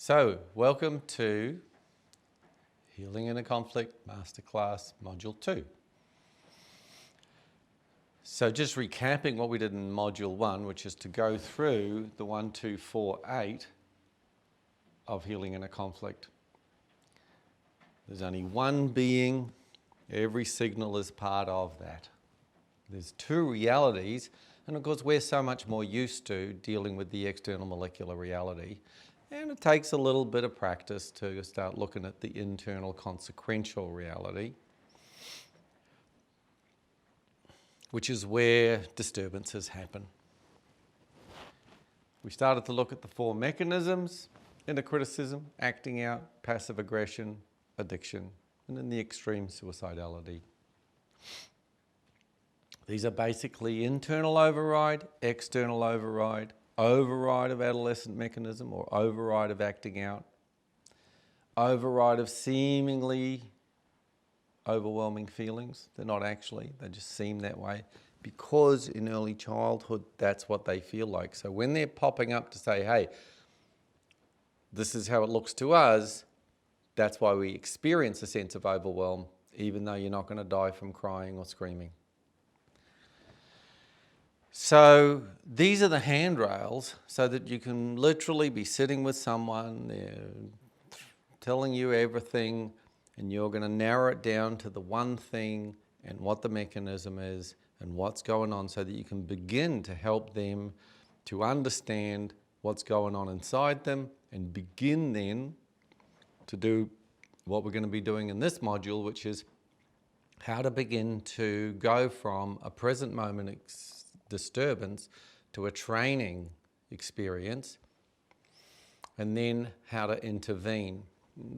So, welcome to Healing in a Conflict Masterclass Module 2. So just recapping what we did in Module 1, which is to go through the 1, 2, 4, 8 of Healing in a Conflict. There's only one being, every signal is part of that. There's two realities, and of course we're so much more used to dealing with the external molecular reality. And it takes a little bit of practice to start looking at the internal consequential reality, which is where disturbances happen. We started to look at the four mechanisms: inner criticism, acting out, passive aggression, addiction, and in the extreme, suicidality. These are basically internal override, external override, override of adolescent mechanism or override of acting out, override of seemingly overwhelming feelings. They're not actually, they just seem that way because in early childhood that's what they feel like. So when they're popping up to say, hey, this is how it looks to us, that's why we experience a sense of overwhelm, even though you're not going to die from crying or screaming. So these are the handrails so that you can literally be sitting with someone, they're telling you everything, and you're going to narrow it down to the one thing and what the mechanism is and what's going on so that you can begin to help them to understand what's going on inside them and begin then to do what we're going to be doing in this module, which is how to begin to go from a present moment disturbance to a training experience, and then how to intervene.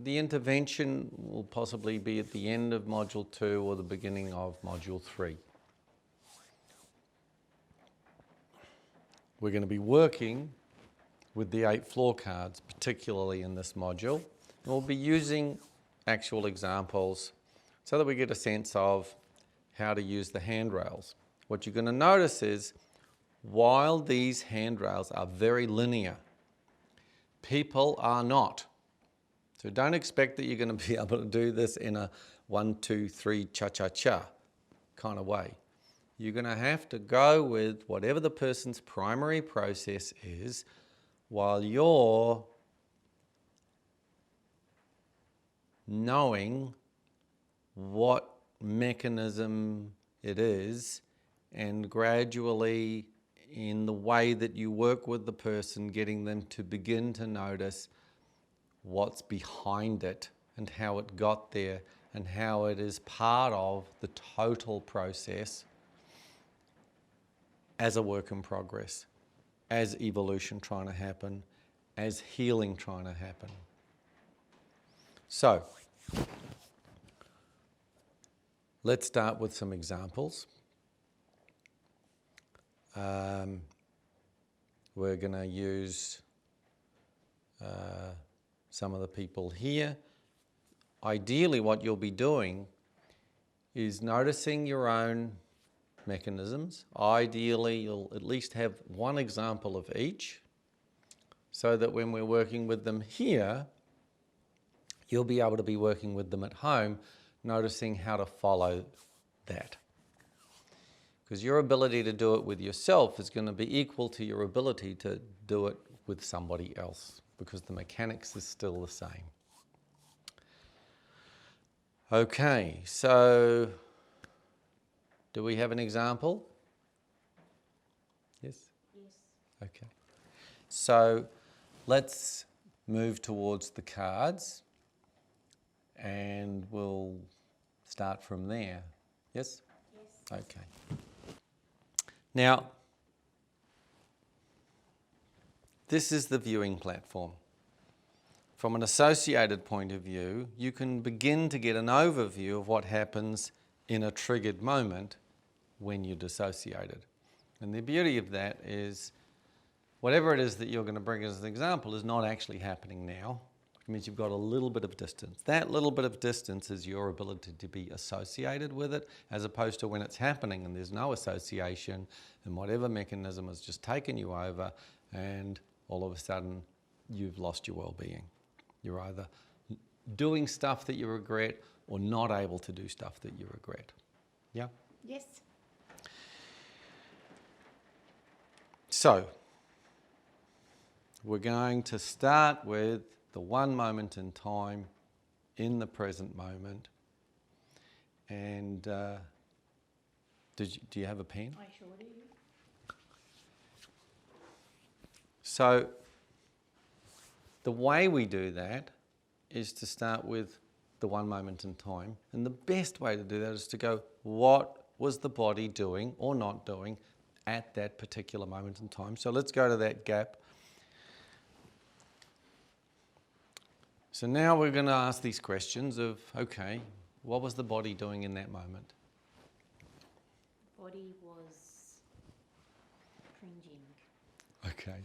The intervention will possibly be at the end of Module 2 or the beginning of Module 3. We're going to be working with the 8 floor cards, particularly in this module. And we'll be using actual examples so that we get a sense of how to use the handrails. What you're going to notice is, while these handrails are very linear, people are not. So don't expect that you're going to be able to do this in a 1, 2, 3, cha-cha-cha kind of way. You're going to have to go with whatever the person's primary process is while you're knowing what mechanism it is, and gradually, in the way that you work with the person, getting them to begin to notice what's behind it and how it got there and how it is part of the total process as a work in progress, as evolution trying to happen, as healing trying to happen. So, let's start with some examples. We're going to use some of the people here. Ideally, what you'll be doing is noticing your own mechanisms. Ideally, you'll at least have one example of each, so that when we're working with them here, you'll be able to be working with them at home, noticing how to follow that. Because your ability to do it with yourself is going to be equal to your ability to do it with somebody else, because the mechanics is still the same. Okay, so do we have an example? Yes? Yes. Okay. So let's move towards the cards and we'll start from there. Yes? Yes. Okay. Now, this is the viewing platform. From an associated point of view, you can begin to get an overview of what happens in a triggered moment when you're dissociated. And the beauty of that is, whatever it is that you're going to bring as an example is not actually happening now. It means you've got a little bit of distance. That little bit of distance is your ability to be associated with it, as opposed to when it's happening and there's no association and whatever mechanism has just taken you over and all of a sudden you've lost your well-being. You're either doing stuff that you regret or not able to do stuff that you regret. Yeah? Yes. So, we're going to start with the one moment in time in the present moment. And do you have a pen? I sure do. So, the way we do that is to start with the one moment in time. And the best way to do that is to go, what was the body doing or not doing at that particular moment in time? So let's go to that gap. So now we're going to ask these questions of, okay, what was the body doing in that moment? Body was cringing. Okay.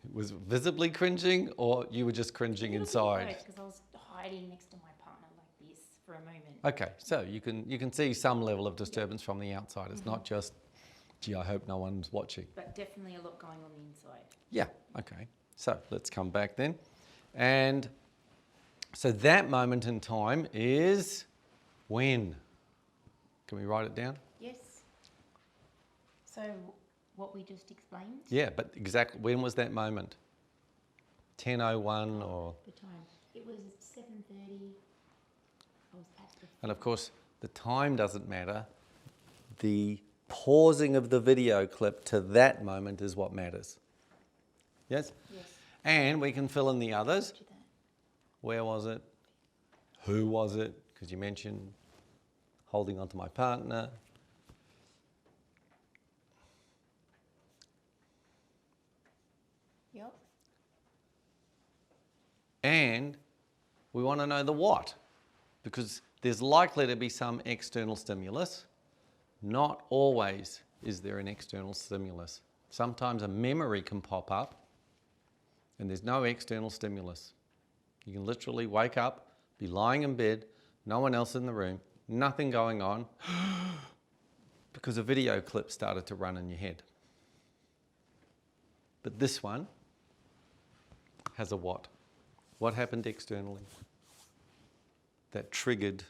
It was visibly cringing, or you were just cringing inside? Because I was hiding next to my partner like this for a moment. Okay, so you can see some level of disturbance from the outside. It's not just, gee, I hope no one's watching. But definitely a lot going on the inside. Yeah, okay. So let's come back then. And so that moment in time is when? Can we write it down? Yes. So what we just explained? Yeah, but exactly when was that moment? 10:01 or? The time. It was 7:30. I was at the... And of course, the time doesn't matter. The pausing of the video clip to that moment is what matters. Yes? Yes. And we can fill in the others. Do that. Where was it? Who was it? Because you mentioned holding on to my partner. Yep. And we want to know the what, because there's likely to be some external stimulus. Not always is there an external stimulus. Sometimes a memory can pop up and there's no external stimulus. You can literally wake up, be lying in bed, no one else in the room, nothing going on, because a video clip started to run in your head. But this one has a what? What happened externally that triggered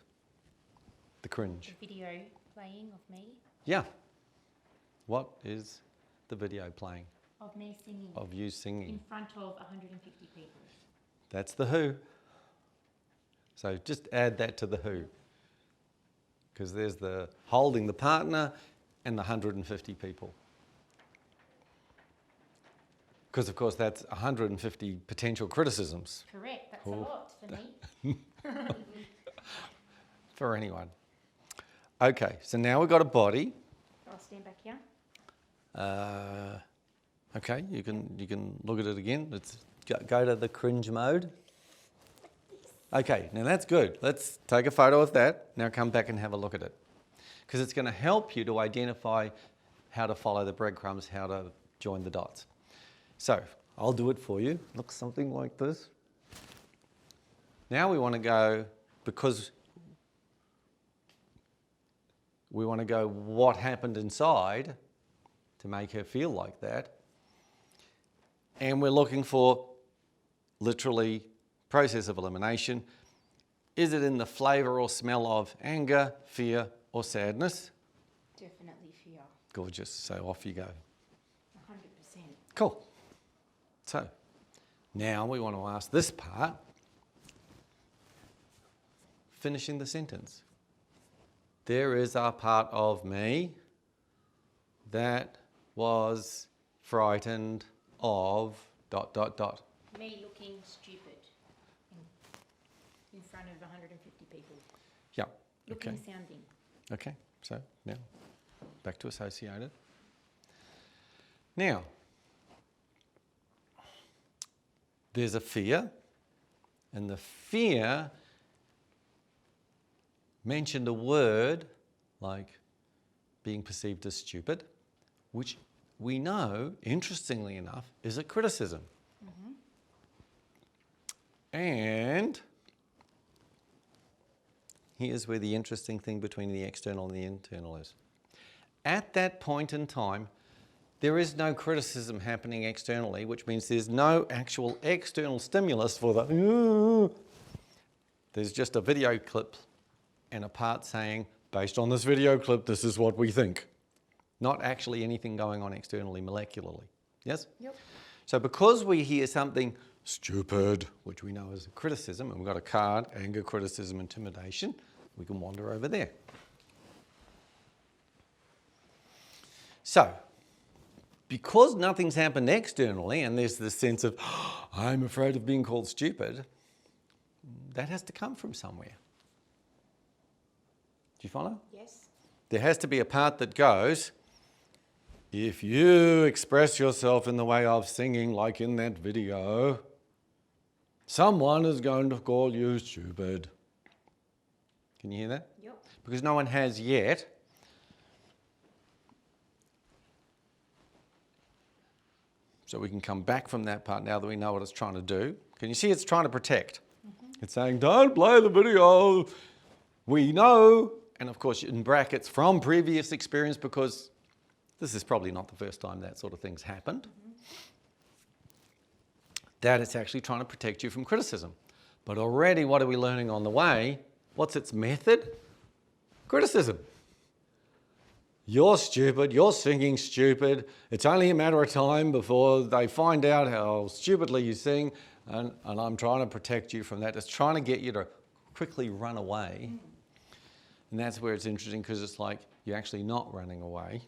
the cringe? The video playing of me. Yeah. What is the video playing? Of me singing. Of you In singing. front of 150 people. That's the who. So just add that to the who. Because there's the holding the partner and the 150 people. Because of course that's 150 potential criticisms. Correct. That's Oh. a lot for me. For anyone. Okay, so now we've got a body. I'll stand back here. Okay, you can look at it again. Let's go to the cringe mode. Okay, now that's good. Let's take a photo of that. Now come back and have a look at it. Because it's going to help you to identify how to follow the breadcrumbs, how to join the dots. So I'll do it for you. Looks something like this. Now we want to go, because we want to go what happened inside to make her feel like that. And we're looking for literally process of elimination. Is it in the flavour or smell of anger, fear or sadness? Definitely fear. Gorgeous, so off you go. 100%. Cool. So now we want to ask this part, finishing the sentence. There is a part of me that was frightened of ... Me looking stupid in front of 150 people. Yeah, Looking, okay. sounding. Okay, so now back to associated. Now, there's a fear, and the fear mentioned a word like being perceived as stupid, which we know, interestingly enough, is a criticism. And here's where the interesting thing between the external and the internal is. At that point in time, there is no criticism happening externally, which means there's no actual external stimulus for the... There's just a video clip and a part saying, based on this video clip, this is what we think. Not actually anything going on externally, molecularly. Yes? Yep. So because we hear something stupid, which we know is a criticism, and we've got a card, anger, criticism, intimidation, we can wander over there. So, because nothing's happened externally, and there's this sense of, I'm afraid of being called stupid, that has to come from somewhere. Do you follow? Yes. There has to be a part that goes, if you express yourself in the way of singing, like in that video, someone is going to call you stupid. Can you hear that? Yep. Because no one has yet. So we can come back from that part now that we know what it's trying to do. Can you see it's trying to protect? Mm-hmm. It's saying, don't play the video. We know, and of course in brackets, from previous experience, because this is probably not the first time that sort of thing's happened, that it's actually trying to protect you from criticism. But already what are we learning on the way? What's its method? Criticism. You're stupid, you're singing stupid, it's only a matter of time before they find out how stupidly you sing, and I'm trying to protect you from that. It's trying to get you to quickly run away. And that's where it's interesting, because it's like you're actually not running away.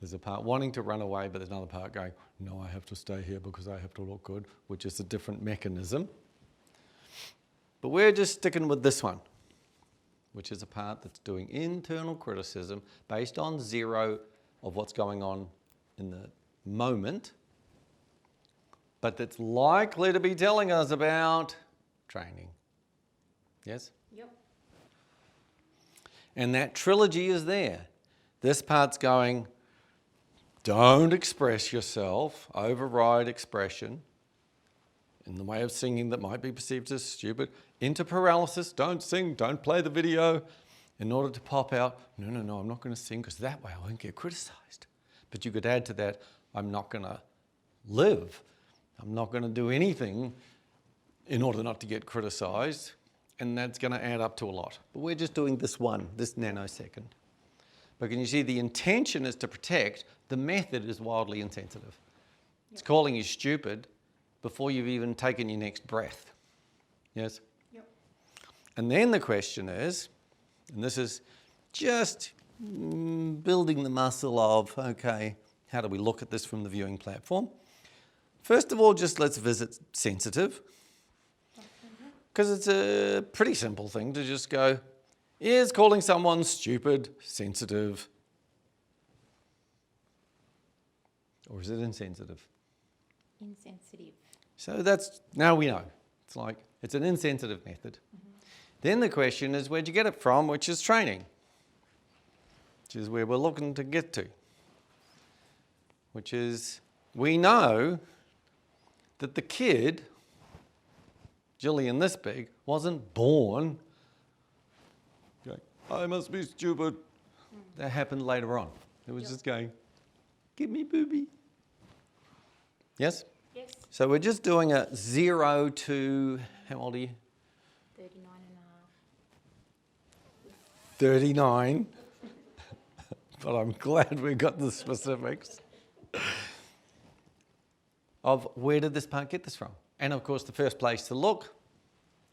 There's a part wanting to run away, but there's another part going, no, I have to stay here because I have to look good, which is a different mechanism. But we're just sticking with this one, which is a part that's doing internal criticism based on zero of what's going on in the moment, but that's likely to be telling us about training. Yes? Yep. And that trilogy is there. This part's going, don't express yourself, override expression in the way of singing that might be perceived as stupid, into paralysis, don't sing, don't play the video, in order to pop out, no, I'm not going to sing because that way I won't get criticised. But you could add to that, I'm not going to live, I'm not going to do anything in order not to get criticised, and that's going to add up to a lot. But we're just doing this one, this nanosecond. But can you see the intention is to protect, the method is wildly insensitive. It's calling you stupid before you've even taken your next breath. Yes? Yep. And then the question is, and this is just building the muscle of, okay, how do we look at this from the viewing platform? First of all, just let's visit sensitive. Because it's a pretty simple thing to just go, is calling someone stupid sensitive? Or is it insensitive? Insensitive. So that's, now we know. It's like, it's an insensitive method. Then the question is, where'd you get it from, which is training, which is where we're looking to get to, which is, we know that the kid, Jillian this big, wasn't born going, I must be stupid. That happened later on. It was just going, give me booby. Yes? Yes. So we're just doing a 0 to, how old are you? 39 and a half. 39. But I'm glad we got the specifics of where did this part get this from. And of course the first place to look,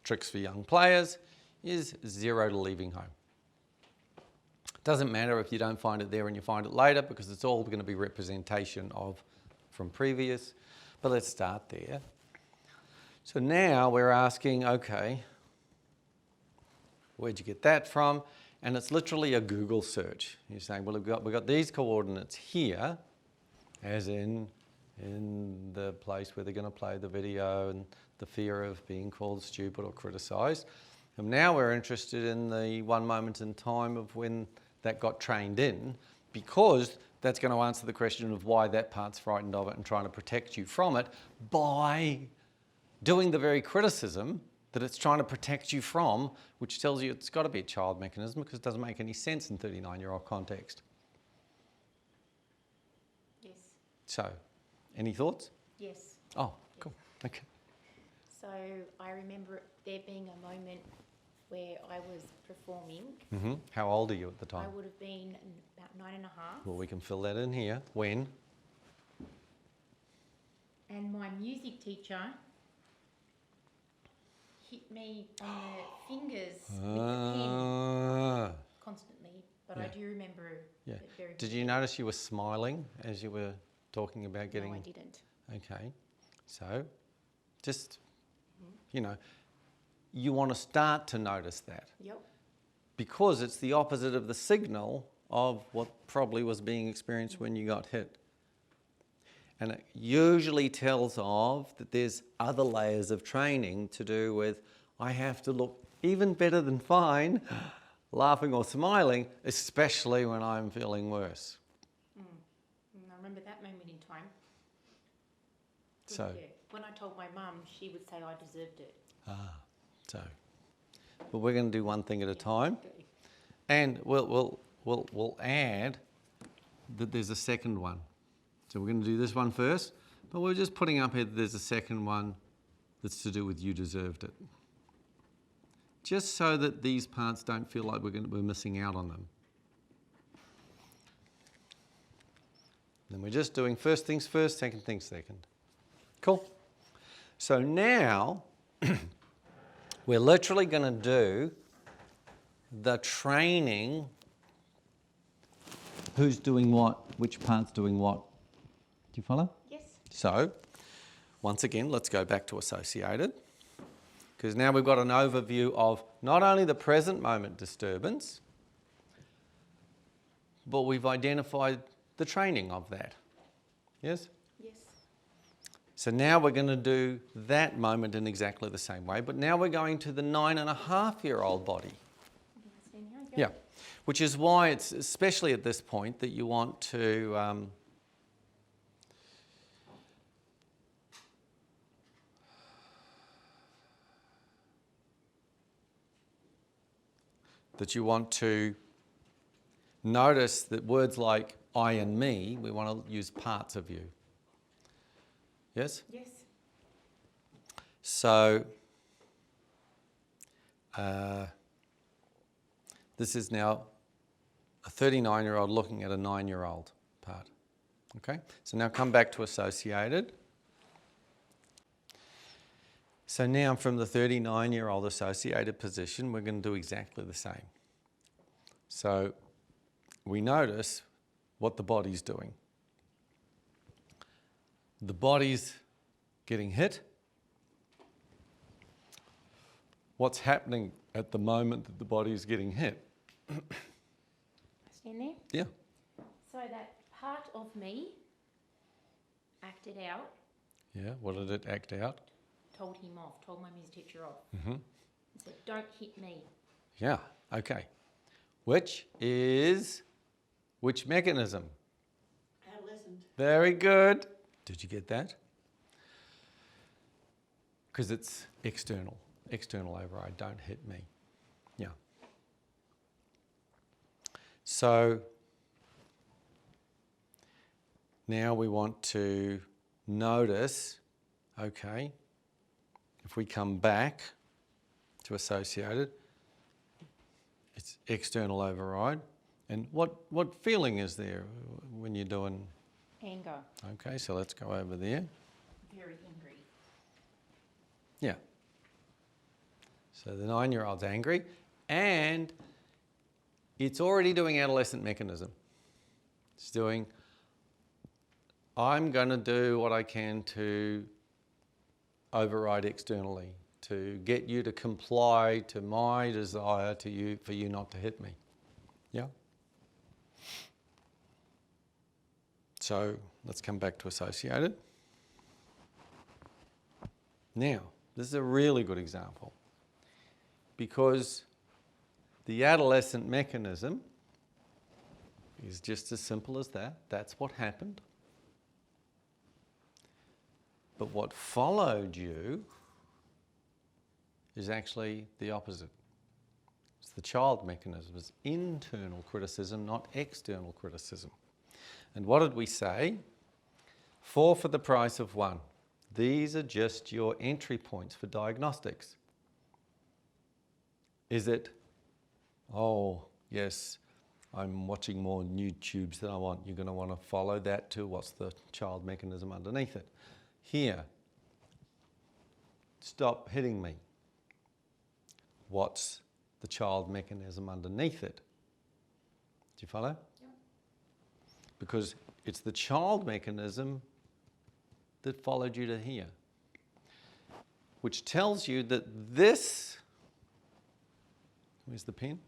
tricks for young players, is 0 to leaving home. Doesn't matter if you don't find it there and you find it later, because it's all going to be representation of from previous. But let's start there. So now we're asking, okay, where'd you get that from? And it's literally a Google search. You're saying, well, we've got these coordinates here, as in the place where they're going to play the video and the fear of being called stupid or criticised. And now we're interested in the one moment in time of when that got trained in, because that's going to answer the question of why that part's frightened of it and trying to protect you from it by doing the very criticism that it's trying to protect you from, which tells you it's got to be a child mechanism, because it doesn't make any sense in 39-year-old context. Yes. So, any thoughts? Yes. Oh, cool. Okay. So I remember there being a moment where I was performing. Mm-hmm. How old are you at the time? I would have been about 9.5. Well, we can fill that in here. When? And my music teacher hit me on the fingers with the pen constantly. But I Yeah. do remember Yeah. it very Did you notice you were smiling as you were talking about getting... No, I didn't. Okay. So, just, you know, you want to start to notice that. Yep. Because it's the opposite of the signal of what probably was being experienced when you got hit. And it usually tells of that there's other layers of training to do with, I have to look even better than fine, laughing or smiling, especially when I'm feeling worse. I remember that moment in time. So, Yeah. When I told my mum, she would say I deserved it. but we're going to do one thing at a time. Okay. And we'll add that there's a second one. So we're going to do this one first, but we're just putting up here that there's a second one that's to do with you deserved it. Just so that these parts don't feel like we're missing out on them. Then we're just doing first things first, second things second. Cool. So now we're literally going to do the training. Who's doing what? Which part's doing what? Do you follow? Yes. So, once again, let's go back to associated. Because now we've got an overview of not only the present moment disturbance, but we've identified the training of that. Yes? Yes. So now we're going to do that moment in exactly the same way, but now we're going to the 9.5-year-old body. Stand here, go. Yeah, which is why it's especially at this point that you want to notice that words like I and me, we want to use parts of you. Yes? Yes. So this is now a 39-year-old looking at a 9-year-old part. Okay? So now come back to associated. So now from the 39-year-old associated position, we're going to do exactly the same. So we notice what the body's doing. The body's getting hit. What's happening at the moment that the body's getting hit? Stand there. Yeah. So that part of me acted out, Yeah, what did it act out? told him off, told my music teacher off. Mm-hmm. Said, don't hit me. Yeah, okay. Which mechanism? Adolescent. Very good. Did you get that? Because it's external override, don't hit me. Yeah. So now we want to notice, okay, if we come back to associated, it's external override. And what feeling is there when you're doing? Anger. Okay, so let's go over there. Very angry. Yeah. So the 9-year-old's angry, and it's already doing adolescent mechanism. It's doing, I'm going to do what I can to override externally, to get you to comply to my desire for you not to hit me. Yeah? So let's come back to associated. Now, this is a really good example because the adolescent mechanism is just as simple as that. That's what happened. But what followed you is actually the opposite. It's the child mechanism. It's internal criticism, not external criticism. And what did we say? 4 for the price of 1. These are just your entry points for diagnostics. Is it, oh, yes, I'm watching more YouTubes than I want. You're going to want to follow that too. What's the child mechanism underneath it? Here, stop hitting me. What's the child mechanism underneath it? Do you follow? Yep. Because it's the child mechanism that followed you to here, which tells you that this, where's the pen?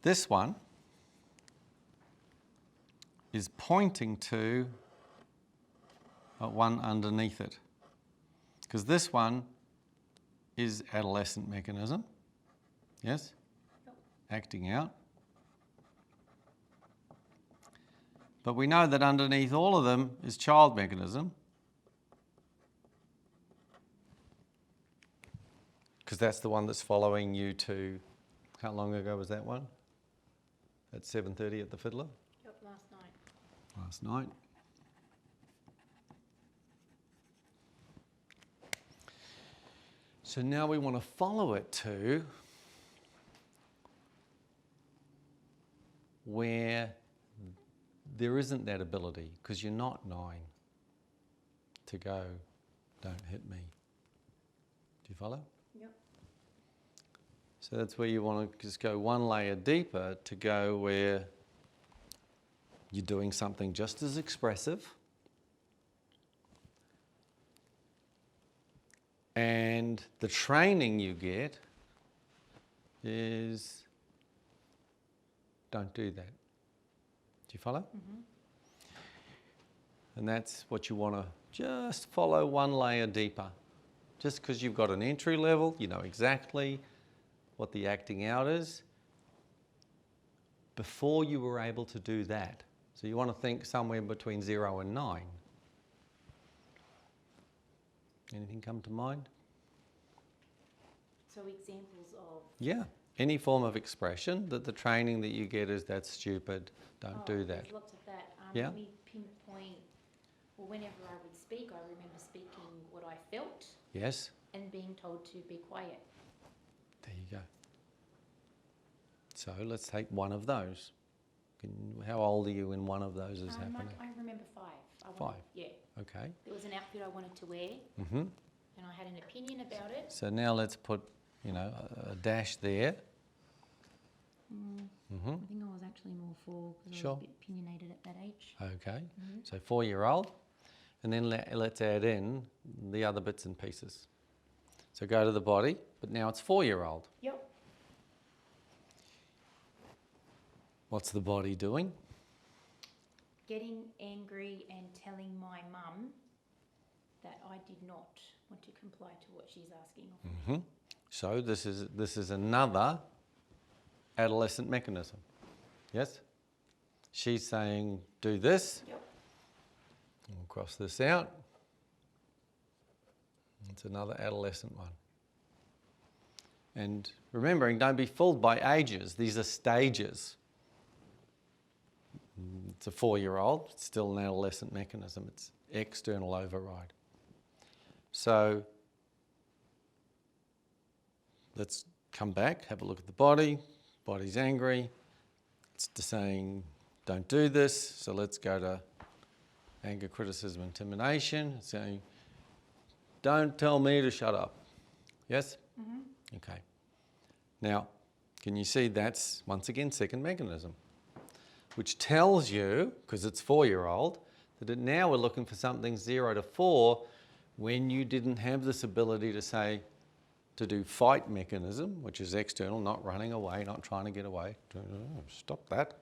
This one is pointing to one underneath it, because this one is adolescent mechanism, yes? Yep. Acting out. But we know that underneath all of them is child mechanism, because that's the one that's following you to, how long ago was that one? At 7:30 at the Fiddler? Yep, last night. Last night. So now we want to follow it to where there isn't that ability, because you're not 9 to go, don't hit me. Do you follow? Yep. So that's where you want to just go one layer deeper to go where you're doing something just as expressive and the training you get is don't do that. Do you follow? Mm-hmm. And that's what you want to just follow one layer deeper. Just because you've got an entry level, you know exactly what the acting out is before you were able to do that. So you want to think somewhere between 0 and 9. Anything come to mind? So examples of... Yeah. Any form of expression that the training that you get is that's stupid, don't do that. There's lots of that. Yeah. Let me pinpoint, well, whenever I would speak, I remember speaking what I felt Yes? and being told to be quiet. There you go. So let's take one of those. How old are you when one of those is happening? I remember 5. 5? Yeah. Okay. There was an outfit I wanted to wear, Mm-hmm. and I had an opinion about it. So now let's put, a dash there. Mm-hmm. I think I was actually more 4 because I Sure. was a bit opinionated at that age. Okay. Mm-hmm. So 4-year-old. And then let's add in the other bits and pieces. So go to the body, but now it's 4-year-old. Yep. What's the body doing? Getting angry and telling my mum that I did not want to comply to what she's asking of me. Mm-hmm. So this is another adolescent mechanism. Yes? She's saying, do this. Yep. We'll cross this out. It's another adolescent one. And remembering, don't be fooled by ages. These are stages. It's a 4-year-old, it's still an adolescent mechanism. It's external override. So let's come back, have a look at the body. Body's angry. It's saying, don't do this. So let's go to anger, criticism, intimidation. It's saying, don't tell me to shut up. Yes? Mm-hmm. Okay. Now, can you see that's, once again, second mechanism, which tells you, because it's 4-year-old, that now we're looking for something 0 to 4 when you didn't have this ability to say, to do fight mechanism, which is external, not running away, not trying to get away. Stop that.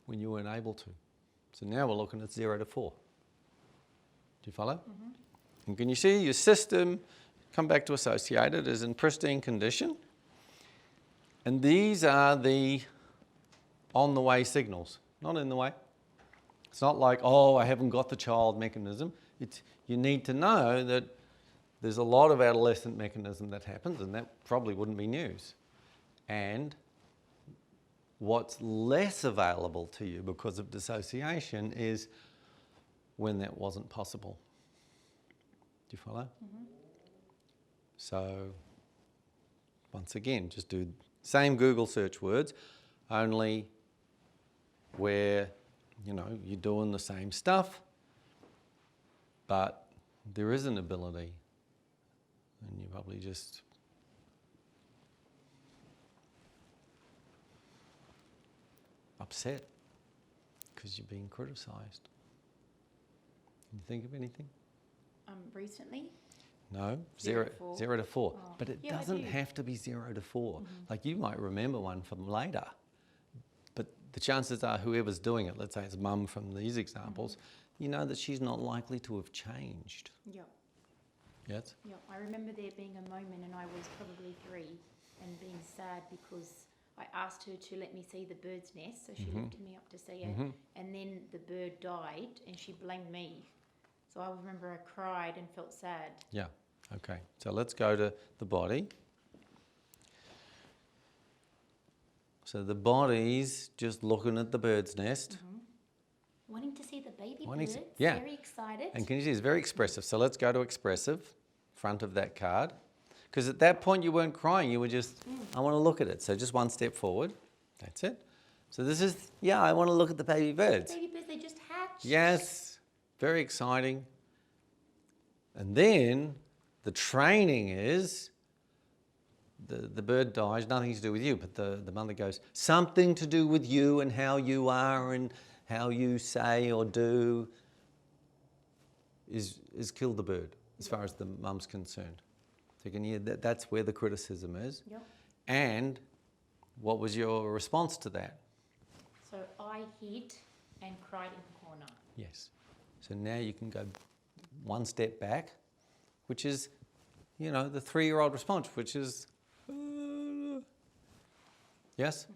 When you weren't able to. So now we're looking at 0 to 4. Do you follow? Mm-hmm. And can you see your system, come back to associated, is in pristine condition. And these are the on the way signals, not in the way. It's not like, oh, I haven't got the child mechanism. You need to know that there's a lot of adolescent mechanism that happens, and that probably wouldn't be news. And What's less available to you because of dissociation is when that wasn't possible. Do you follow? Mm-hmm. So, once again, just do same Google search words, only where, you know, you're doing the same stuff, but there is an ability, and you probably just upset because you're being criticised. Can you think of anything? Recently? No, 0 to 4. 0 to 4. Oh. But it Yeah, I doesn't do. have to be 0 to 4. Like you might remember one from later, but the chances are whoever's doing it, let's say it's mum from these examples, you know that she's not likely to have changed. Yep. Yes? Yep. I remember there being a moment, and I was probably 3, and being sad because I asked her to let me see the bird's nest, so she lifted me up to see it, and then the bird died, and she blamed me. So I remember I cried and felt sad. Yeah. Okay. So let's go to the body. So the body's just looking at the bird's nest. Wanting to see the baby Wanting bird. to- yeah. Very excited. And can you see it's very expressive. So let's go to expressive, front of that card. Because at that point you weren't crying, you were just, I want to look at it. So just one step forward. That's it. So this is, yeah, I want to look at the baby birds. Baby birds, they just hatched. Yes, very exciting. And then the training is, the bird dies, nothing to do with you, but the mother goes, something to do with you and how you are and how you say or do is kill the bird, as far as the mum's concerned. So can you, that's where the criticism is. Yep. And what was your response to that? So I hid and cried in the corner. Yes. So now you can go one step back, which is, you know, the 3-year-old response, which is, yes?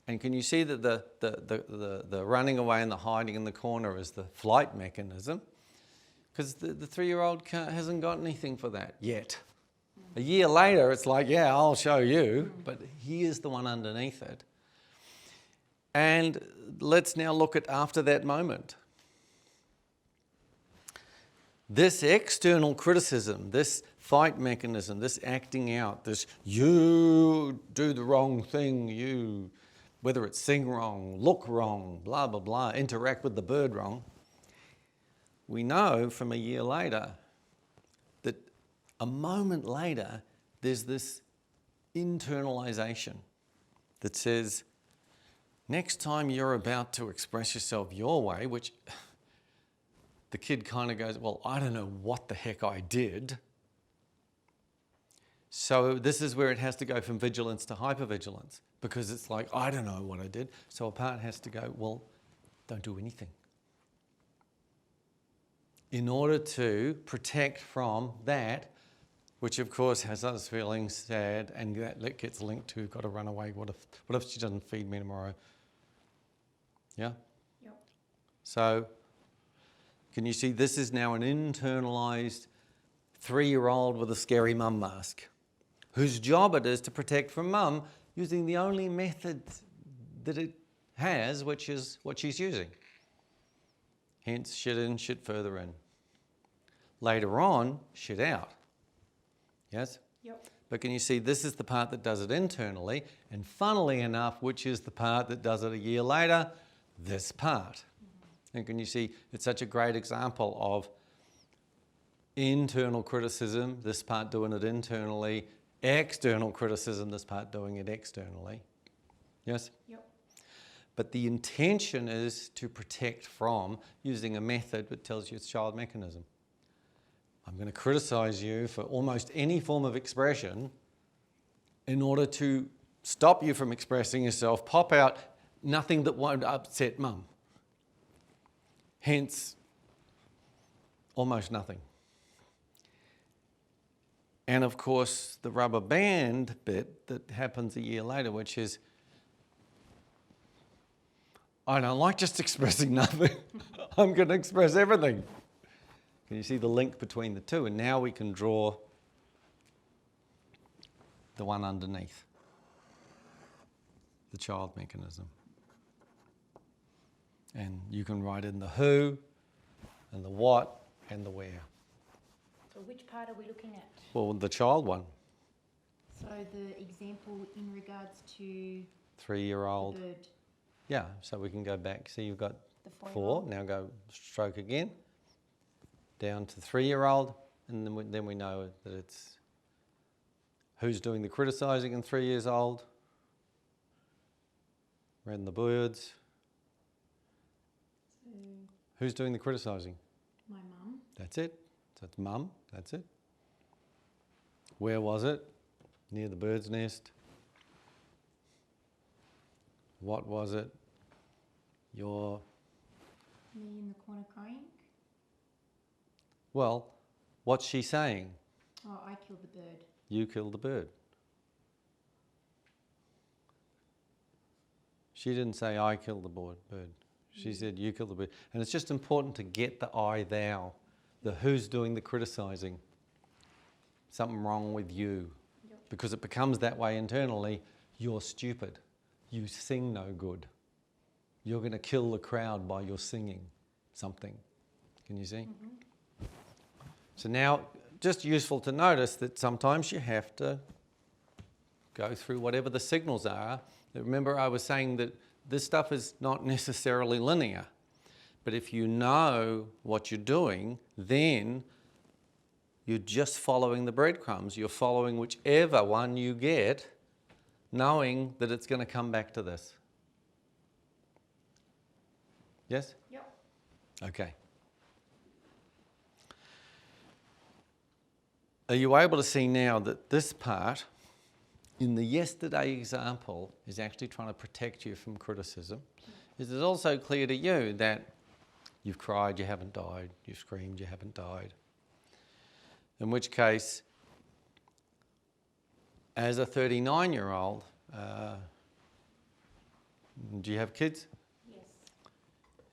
And can you see that the running away and the hiding in the corner is the flight mechanism? Because the 3-year-old hasn't got anything for that yet. A year later, it's like, yeah, I'll show you, but here's the one underneath it. And let's now look at after that moment. This external criticism, this fight mechanism, this acting out, this you do the wrong thing, you, whether it's sing wrong, look wrong, blah, blah, blah, interact with the bird wrong, we know from a year later that a moment later there's this internalization that says, next time you're about to express yourself your way, which the kid kind of goes, well, I don't know what the heck I did. So this is where it has to go from vigilance to hypervigilance, because it's like, I don't know what I did. So a part has to go, well, don't do anything. In order to protect from that, which of course has us feeling sad, and that gets linked to, got to run away, what if she doesn't feed me tomorrow? Yeah? Yep. So, can you see this is now an internalized 3-year-old with a scary mum mask, whose job it is to protect from mum using the only method that it has, which is what she's using. Hence, shit in, shit further in. Later on, shit out. Yes? Yep. But can you see this is the part that does it internally, and funnily enough, which is the part that does it a year later? This part. And can you see it's such a great example of internal criticism, this part doing it internally, external criticism, this part doing it externally. Yes? Yep. But the intention is to protect from using a method that tells you it's child mechanism. I'm going to criticize you for almost any form of expression in order to stop you from expressing yourself, pop out nothing that won't upset mum. Hence, almost nothing. And of course, the rubber band bit that happens a year later, which is, I don't like just expressing nothing. I'm going to express everything. Can you see the link between the two? And now we can draw the one underneath. the child mechanism. And you can write in the who and the what and the where. So which part are we looking at? Well, the child one, So the example in regards to 3-year-old. the bird, Yeah, so we can go back. See, you've got the 4. four-year-old. Now go stroke again. Down to 3-year-old. And then we know that it's who's doing the criticising in 3 years old. Red and the birds. So Who's doing the criticising? my mum. That's it. So it's mum. That's it. Where was it? Near the bird's nest. What was it? Your... Me in the corner crying. Well, what's she saying? Oh, I killed the bird. You killed the bird. She didn't say, I killed the bird. She said, you killed the bird. And it's just important to get the I, thou, the who's doing the criticising. Something wrong with you. Yep. Because it becomes that way internally. You're stupid. You sing no good. You're going to kill the crowd by your singing something. Can you see? Mm-hmm. So now, just useful to notice that sometimes you have to go through whatever the signals are. Remember, I was saying that this stuff is not necessarily linear. But if you know what you're doing, then you're just following the breadcrumbs. You're following whichever one you get, knowing that it's going to come back to this. Yes? Yep. Okay. Are you able to see now that this part in the yesterday example is actually trying to protect you from criticism? Is it also clear to you that you've cried, you haven't died, you've screamed, you haven't died? In which case, as a 39-year-old, do you have kids?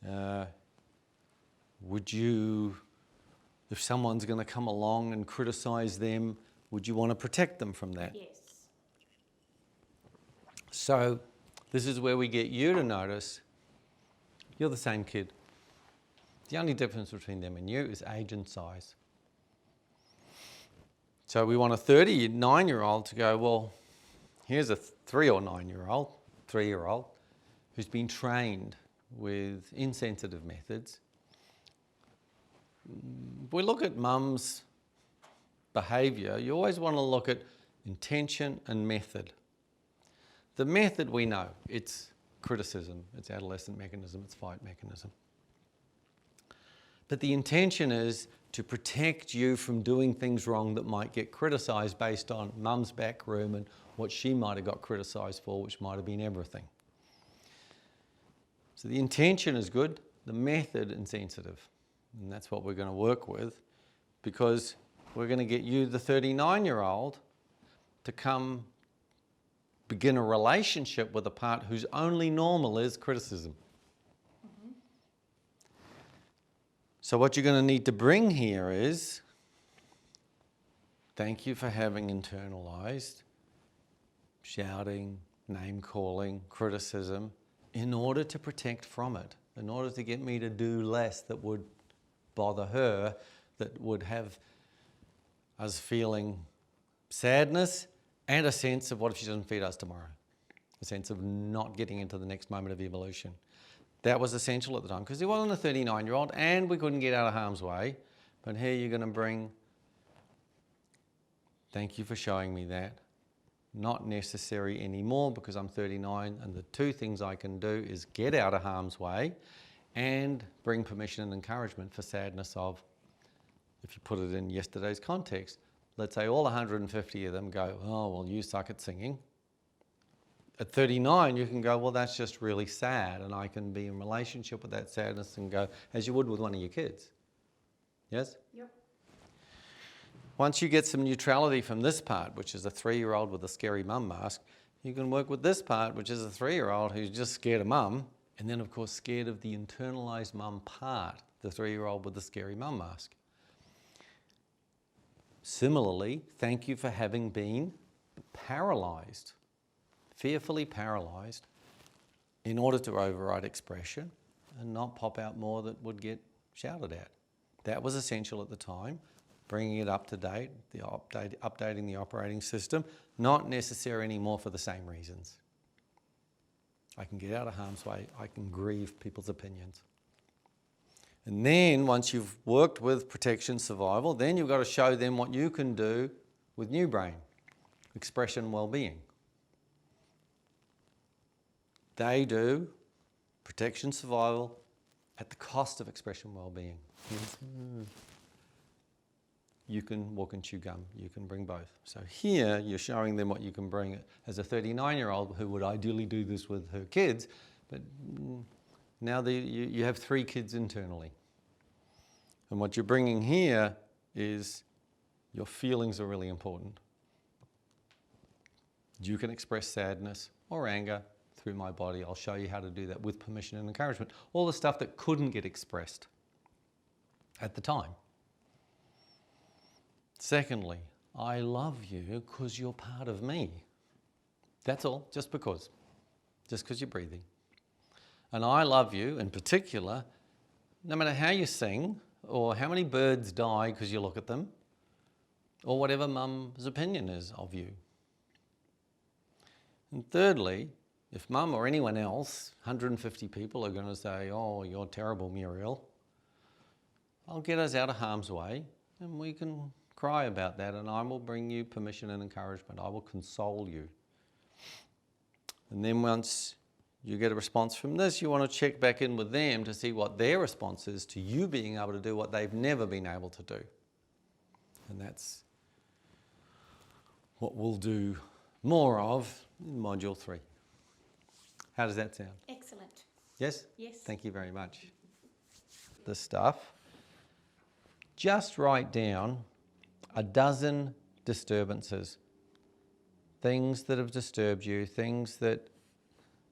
Yes. Would you, if someone's going to come along and criticise them, would you want to protect them from that? Yes. So this is where we get you to notice you're the same kid. The only difference between them and you is age and size. So we want a 39-year-old to go, well, here's a 3 or 3-year-old who's been trained with insensitive methods. We look at mum's behaviour, you always want to look at intention and method. The method we know, it's criticism, it's adolescent mechanism, it's fight mechanism. But the intention is to protect you from doing things wrong that might get criticised based on mum's back room and what she might have got criticised for, which might have been everything. So the intention is good, the method insensitive. And that's what we're going to work with, because we're going to get you, the 39-year-old, to come begin a relationship with a part whose only normal is criticism. Mm-hmm. So what you're going to need to bring here is, thank you for having internalized shouting, name-calling, criticism, in order to protect from it, in order to get me to do less that would bother her, that would have us feeling sadness and a sense of what if she doesn't feed us tomorrow? A sense of not getting into the next moment of evolution. That was essential at the time, because he wasn't a 39-year-old and we couldn't get out of harm's way. But here you're going to bring, thank you for showing me that. Not necessary anymore because I'm 39, and the two things I can do is get out of harm's way and bring permission and encouragement for sadness of, if you put it in yesterday's context, let's say all 150 of them go, oh, well, you suck at singing. At 39, you can go, well, that's just really sad, and I can be in relationship with that sadness and go, as you would with one of your kids. Yes? Yep. Once you get some neutrality from this part, which is a 3-year-old with a scary mum mask, you can work with this part, which is a 3-year-old who's just scared of mum, and then, of course, scared of the internalized mum part, the 3-year-old with the scary mum mask. Similarly, thank you for having been paralysed fearfully paralysed in order to override expression and not pop out more that would get shouted at. That was essential at the time, bringing it up to date, updating the operating system, not necessary anymore for the same reasons. I can get out of harm's way, I can grieve people's opinions. And then once you've worked with protection survival, then you've got to show them what you can do with new brain, expression well-being. They do protection survival at the cost of expression well-being. You can walk and chew gum, you can bring both. So here you're showing them what you can bring as a 39-year-old who would ideally do this with her kids, but now you have 3 kids internally. And what you're bringing here is your feelings are really important. You can express sadness or anger through my body. I'll show you how to do that with permission and encouragement. All the stuff that couldn't get expressed at the time. Secondly, I love you because you're part of me. That's all, just because you're breathing. And I love you in particular, no matter how you sing or how many birds die because you look at them, or whatever mum's opinion is of you. And thirdly, if mum or anyone else, 150 people are going to say, oh, you're terrible, Muriel, I'll get us out of harm's way and we can cry about that, and I will bring you permission and encouragement. I will console you. And then once you get a response from this, you want to check back in with them to see what their response is to you being able to do what they've never been able to do. And that's what we'll do more of in Module 3. How does that sound? Excellent. Yes? Yes. Thank you very much. The stuff. Just write down a dozen disturbances. Things that have disturbed you, things that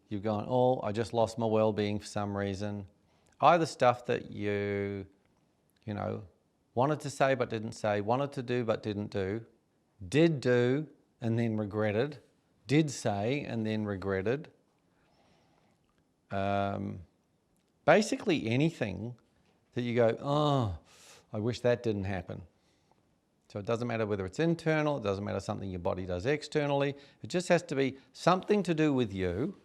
you've gone, oh, I just lost my well-being for some reason. Either stuff that you wanted to say but didn't say, wanted to do but didn't do, did do and then regretted, did say and then regretted. Basically anything that you go, oh, I wish that didn't happen. So it doesn't matter whether it's internal, it doesn't matter something your body does externally, it just has to be something to do with you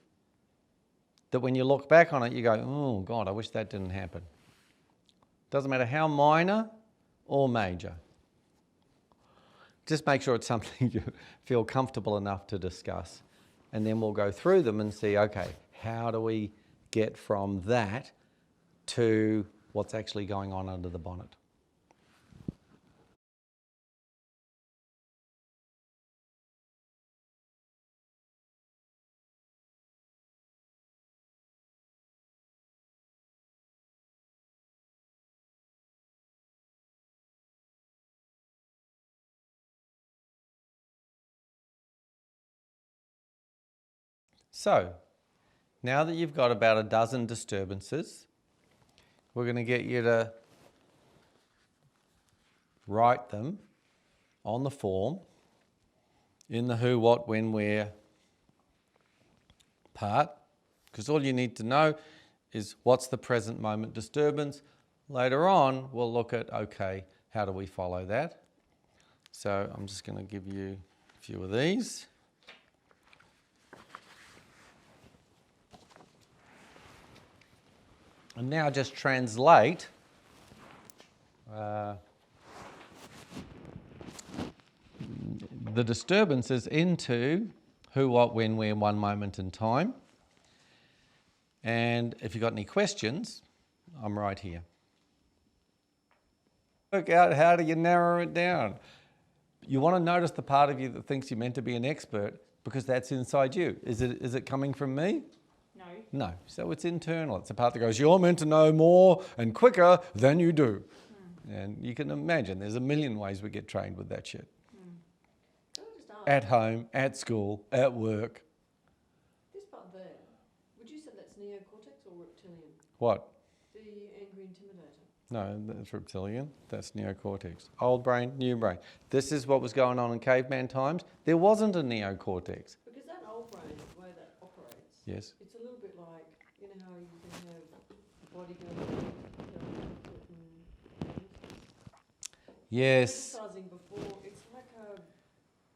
that when you look back on it, you go, oh God, I wish that didn't happen. Doesn't matter how minor or major. Just make sure it's something you feel comfortable enough to discuss. And then we'll go through them and see, okay, how do we get from that to what's actually going on under the bonnet? So, now that you've got about a dozen disturbances, we're going to get you to write them on the form in the who, what, when, where part, because all you need to know is what's the present moment disturbance. Later on, we'll look at, okay, how do we follow that? So I'm just going to give you a few of these. And now just translate the disturbances into who, what, when, where, one moment in time. And if you've got any questions, I'm right here. Work out how do you narrow it down. You want to notice the part of you that thinks you're meant to be an expert because that's inside you. Is it coming from me? No. No, so it's internal. It's the part that goes, you're meant to know more and quicker than you do. And you can imagine there's a million ways we get trained with that shit. Can I just ask, At home, at school, at work. this part there, would you say that's neocortex or reptilian? What? The angry intimidator. No, that's reptilian. That's neocortex. Old brain, new brain. This is what was going on in caveman times. There wasn't a neocortex. Because that old brain Yes. It's a little bit like, you know how you can have bodybuilding, Yes. exercising before, it's like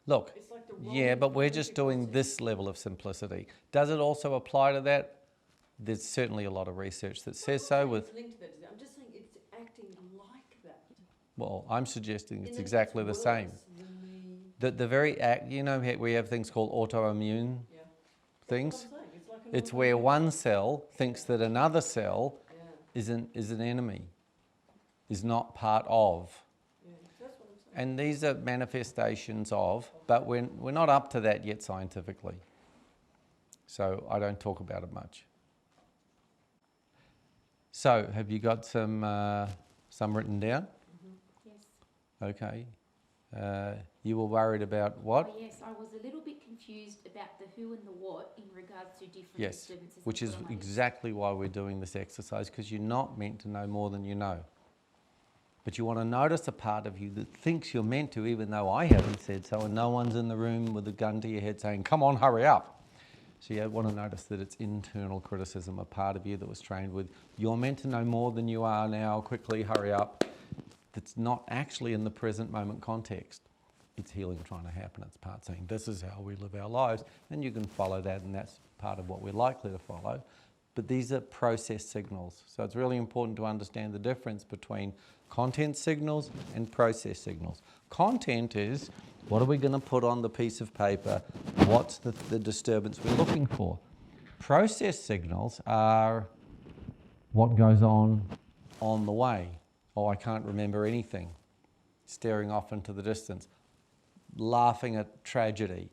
Look, it's like the yeah, wrong but we're just doing concept. this level of simplicity. Does it also apply to that? There's certainly a lot of research that says so with, It's linked to that. I'm just saying it's acting like that. well, I'm suggesting it's In that exactly the worse same. than The very act, you know, we have things called autoimmune yeah. things. That's what I'm saying. It's like an It's where autoimmune. one cell thinks that another cell Yeah. is an enemy, is not part of. Yeah. That's what I'm saying. And these are manifestations of, but we're not up to that yet scientifically. So I don't talk about it much. So have you got some written down? Yes. Okay. You were worried about what? Oh, yes, I was a little bit confused about the who and the what in regards to different Yes, disturbances. which I've is got on my list. exactly why we're doing this exercise, because you're not meant to know more than you know. But you want to notice a part of you that thinks you're meant to, even though I haven't said so, and no one's in the room with a gun to your head saying, come on, hurry up. So you want to notice that it's internal criticism, a part of you that was trained with, you're meant to know more than you are now, quickly, hurry up. That's not actually in the present moment context. It's healing trying to happen. It's part saying, this is how we live our lives, and you can follow that, and that's part of what we're likely to follow. But these are process signals. So it's really important to understand the difference between content signals and process signals. Content is, what are we going to put on the piece of paper? What's the disturbance we're looking for? Process signals are what goes on the way. Oh, I can't remember anything. Staring off into the distance. Laughing at tragedy.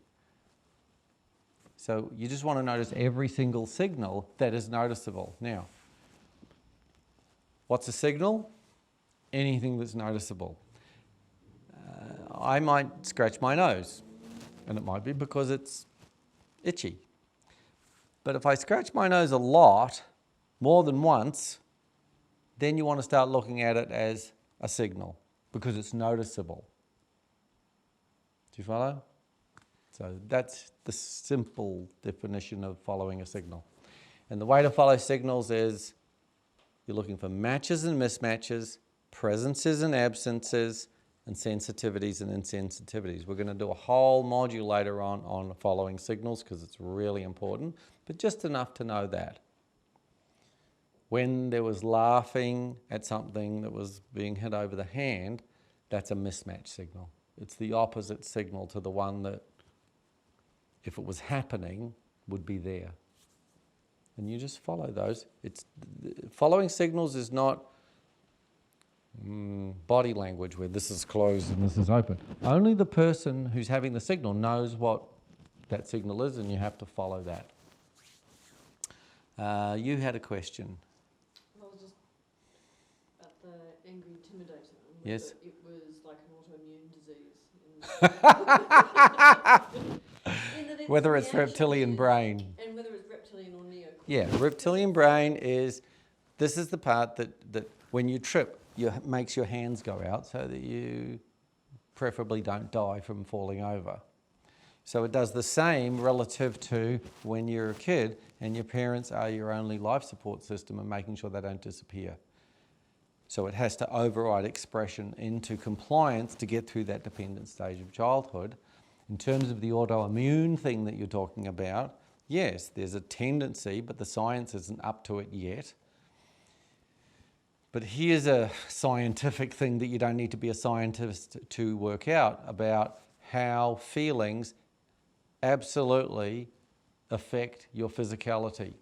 So you just want to notice every single signal that is noticeable. Now, what's a signal? Anything that's noticeable. I might scratch my nose, and it might be because it's itchy. But if I scratch my nose a lot, more than once, then you want to start looking at it as a signal because it's noticeable. Do you follow? So that's the simple definition of following a signal. And the way to follow signals is you're looking for matches and mismatches, presences and absences, and sensitivities and insensitivities. We're going to do a whole module later on following signals because it's really important, but just enough to know that. When there was laughing at something that was being hit over the hand, that's a mismatch signal. It's the opposite signal to the one that, if it was happening, would be there. And you just follow those. Following signals is not body language where this is closed and this is open. Only the person who's having the signal knows what that signal is, and you have to follow that. You had a question. I was just about the angry intimidator. Yes. It was like an autoimmune disease. Whether it's reptilian brain. And whether it's reptilian or neocortex. Yeah, reptilian brain is, this is the part that when you trip, makes your hands go out so that you preferably don't die from falling over. So it does the same relative to when you're a kid and your parents are your only life support system and making sure they don't disappear. So it has to override expression into compliance to get through that dependent stage of childhood. In terms of the autoimmune thing that you're talking about, yes, there's a tendency, but the science isn't up to it yet. But here's a scientific thing that you don't need to be a scientist to work out about how feelings absolutely affect your physicality.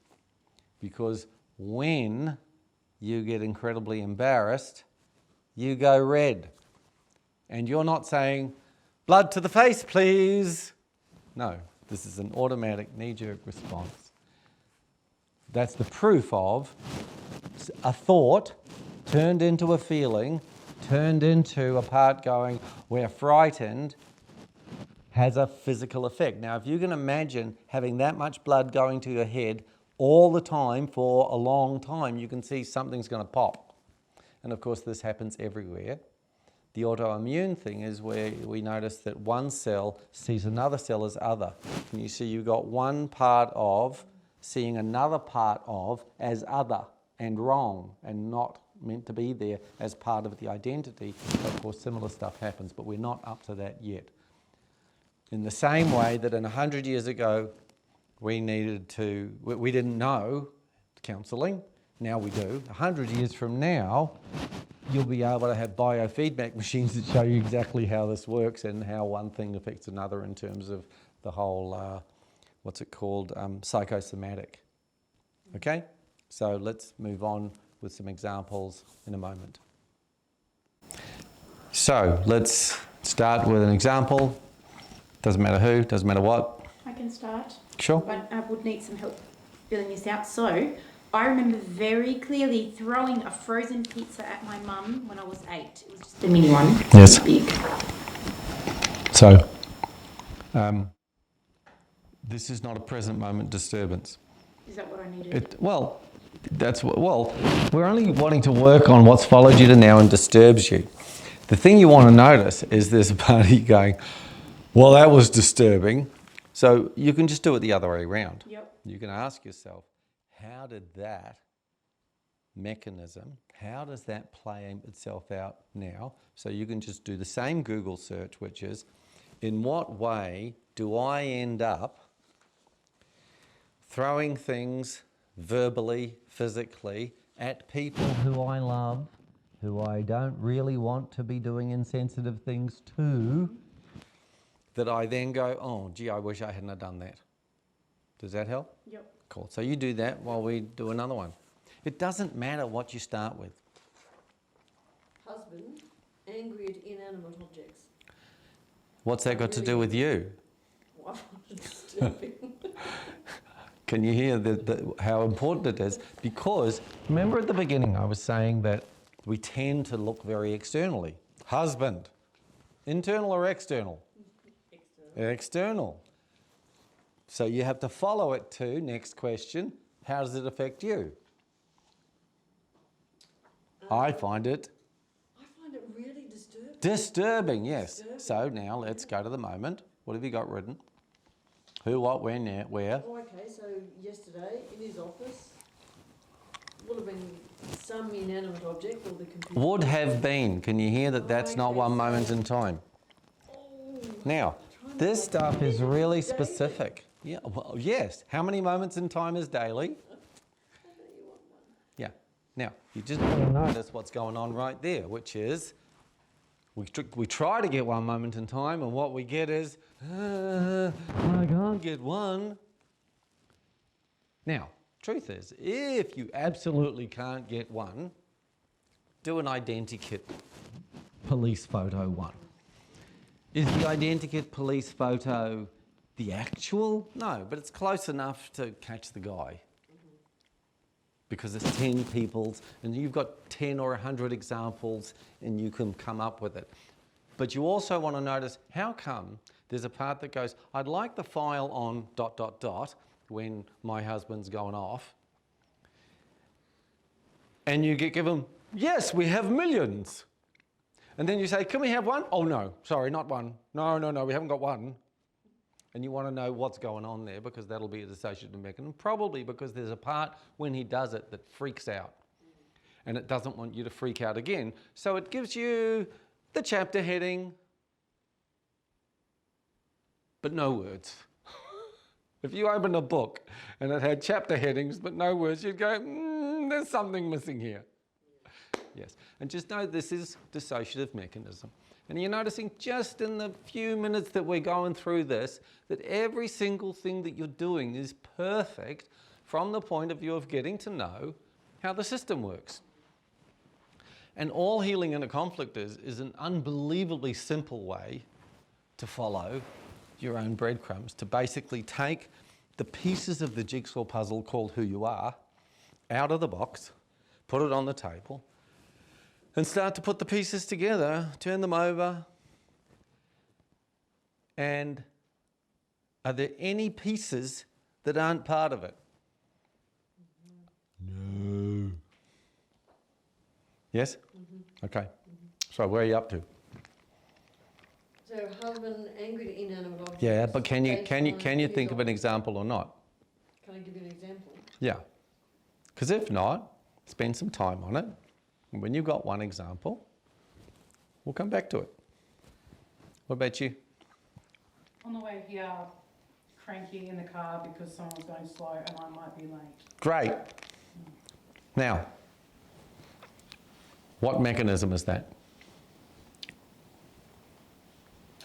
Because when you get incredibly embarrassed, you go red. And you're not saying, blood to the face, please. No, this is an automatic knee-jerk response. That's the proof of a thought turned into a feeling, turned into a part going, we're frightened, has a physical effect. Now, if you can imagine having that much blood going to your head all the time for a long time, you can see something's going to pop. And of course, this happens everywhere. The autoimmune thing is where we notice that one cell sees another cell as other. And you see you've got one part of seeing another part of as other and wrong and not meant to be there as part of the identity. Of course, similar stuff happens, but we're not up to that yet. In the same way that 100 years ago, we didn't know counselling, now we do. 100 years from now, you'll be able to have biofeedback machines that show you exactly how this works and how one thing affects another in terms of the whole, psychosomatic. Okay? So let's move on with some examples in a moment. So let's start with an example. Doesn't matter who, doesn't matter what. I can start. Sure. But I would need some help filling this out. So, I remember very clearly throwing a frozen pizza at my mum when I was 8. It was just a mini one. Yes. Big. So, this is not a present moment disturbance. Is that what I needed? We're only wanting to work on what's followed you to now and disturbs you. The thing you want to notice is there's a part of you going, well, that was disturbing. So you can just do it the other way around. Yep. You can ask yourself, how did that mechanism, how does that play itself out now? So you can just do the same Google search, which is, in what way do I end up throwing things verbally, physically, at people who I love, who I don't really want to be doing insensitive things to, that I then go, oh, gee, I wish I hadn't have done that. Does that help? Yep. Cool. So you do that while we do another one. It doesn't matter what you start with. Husband, angry at inanimate objects. What's that got to do with you? What disturbing. Can you hear how important it is? Because remember at the beginning I was saying that we tend to look very externally. Husband, internal or external? External. So you have to follow it to, next question, how does it affect you? I find it really disturbing. disturbing, yes. So now let's go to the moment. What have you got written? Who, what, when, where? Oh, okay, so yesterday in his office would have been some inanimate object or the computer. Would have been. Can you hear that that's not one moment in time? Now, this stuff is really specific. Yeah, well, yes. How many moments in time is daily? Yeah. Now, you just want to notice what's going on right there, which is we try to get one moment in time, and what we get is, I can't get one. Now, truth is, if you absolutely can't get one, do an identikit police photo one. Is the identikit police photo the actual? No, but it's close enough to catch the guy. Because it's 10 people's, and you've got 10 or 100 examples, and you can come up with it. But you also want to notice, how come there's a part that goes, I'd like the file on ... when my husband's going off. And you give them, yes, we have millions. And then you say, can we have one? Oh, no, sorry, not one. No, we haven't got one. And you want to know what's going on there because that'll be a dissociative mechanism. Probably because there's a part when he does it that freaks out. And it doesn't want you to freak out again. So it gives you the chapter heading, but no words. If you opened a book and it had chapter headings but no words, you'd go, there's something missing here. Yes, and just know this is dissociative mechanism. And you're noticing just in the few minutes that we're going through this, that every single thing that you're doing is perfect from the point of view of getting to know how the system works. And all healing in a conflict is an unbelievably simple way to follow your own breadcrumbs, to basically take the pieces of the jigsaw puzzle called who you are out of the box, put it on the table, and start to put the pieces together, turn them over. And are there any pieces that aren't part of it? No. Yes? Okay. So where are you up to? So husband angry at inanimate objects. Yeah, but can you based on think his of an example or not? Can I give you an example? Yeah. Because if not, spend some time on it. And when you've got one example, we'll come back to it. What about you? On the way here, cranky in the car because someone's going slow and I might be late. Great. Now, what mechanism is that?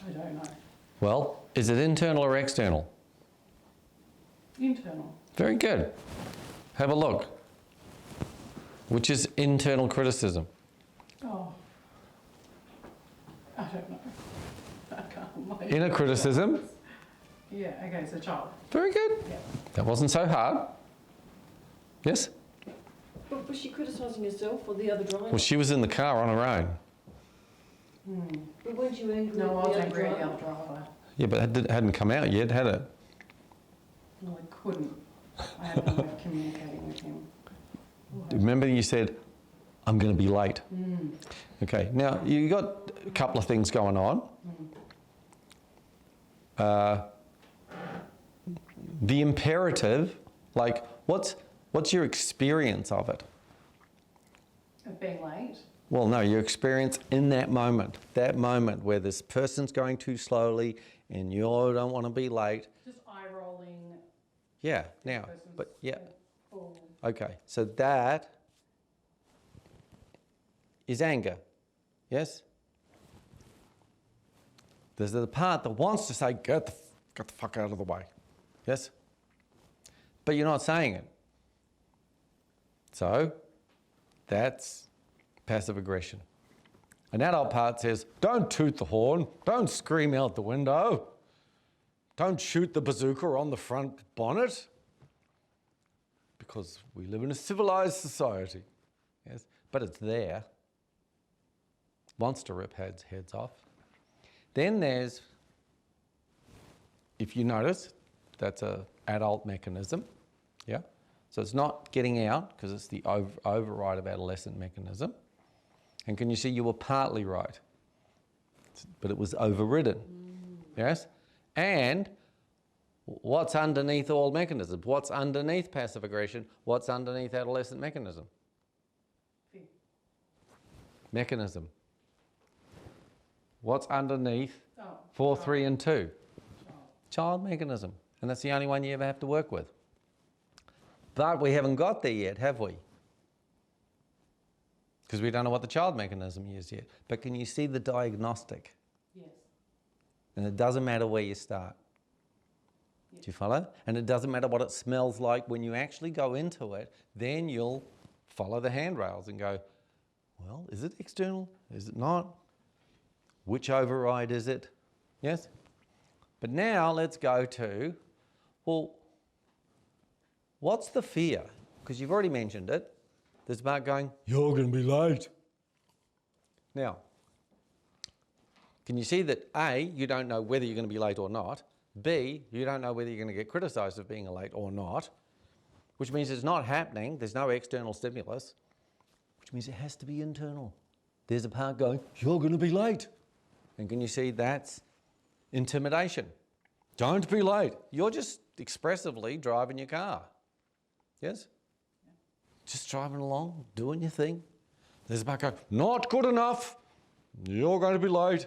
I don't know. Well, is it internal or external? Internal. Very good. Have a look. Which is internal criticism? Oh. I don't know. I can't. Inner criticism? Yeah, okay, so child. Very good. Yeah. That wasn't so hard. Yes? But was she criticising herself or the other driver? Well, she was in the car on her own. But weren't you angry No, I at was the other angry at the driver? other driver. Yeah, but it hadn't come out yet, had it? No, I couldn't. I had no way of communicating with him. Remember you said, I'm going to be late. Okay, now you got a couple of things going on. The imperative, like what's your experience of it? Of being late. Well, no, your experience in that moment where this person's going too slowly and you don't want to be late. Just eye rolling. Yeah, now, Person's but yeah, full. okay, so that is anger, yes? There's the part that wants to say, get the fuck out of the way, yes? But you're not saying it. So, that's passive aggression. An adult part says, don't toot the horn, don't scream out the window, don't shoot the bazooka on the front bonnet, because we live in a civilized society, yes? But it's there. Wants to rip heads off. Then there's, if you notice, that's an adult mechanism, yeah? So it's not getting out, because it's the override of adolescent mechanism. And can you see you were partly right, but it was overridden, yes? And what's underneath all mechanisms? What's underneath passive aggression? What's underneath adolescent mechanism? Fear. Mechanism. What's underneath Oh, 4, 3 and 2? child. Child mechanism. And that's the only one you ever have to work with. But we haven't got there yet, have we? Because we don't know what the child mechanism is yet. But can you see the diagnostic? Yes. And it doesn't matter where you start. Do you follow? And it doesn't matter what it smells like when you actually go into it, then you'll follow the handrails and go, well, is it external? Is it not? Which override is it? Yes? But now let's go to, well, what's the fear? Because you've already mentioned it. There's about going, you're going to be late. Now, can you see that A, you don't know whether you're going to be late or not. B, you don't know whether you're going to get criticised for being late or not, which means it's not happening. There's no external stimulus, which means it has to be internal. There's a part going, you're going to be late. And can you see that's intimidation? Don't be late. You're just expressively driving your car. Yes? Just driving along, doing your thing. There's a part going, not good enough. You're going to be late.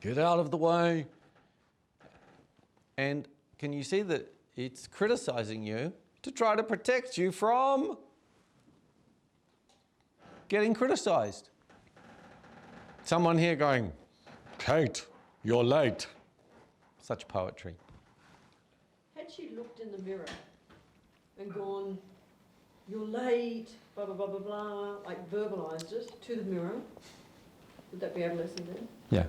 Get out of the way. And can you see that it's criticising you to try to protect you from getting criticised? Someone here going, Kate, you're late. Such poetry. Had she looked in the mirror and gone, you're late, blah, blah, blah, blah, blah, like verbalised it to the mirror, would that be adolescent then? Yeah.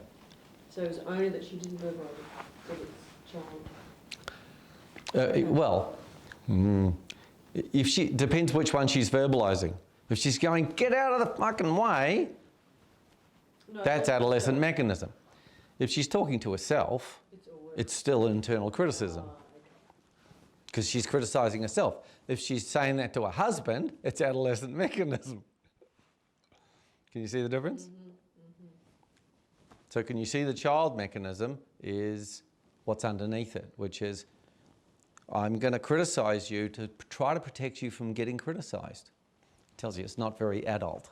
So it was only that she didn't verbalise it, that it's child. Well, if she depends which one she's verbalising. If she's going, get out of the fucking way, No, that's adolescent mechanism. If she's talking to herself, it's still internal criticism because she's criticising herself. If she's saying that to her husband, it's adolescent mechanism. Can you see the difference? So can you see the child mechanism is what's underneath it, which is, I'm going to criticize you to try to protect you from getting criticized. Tells you it's not very adult.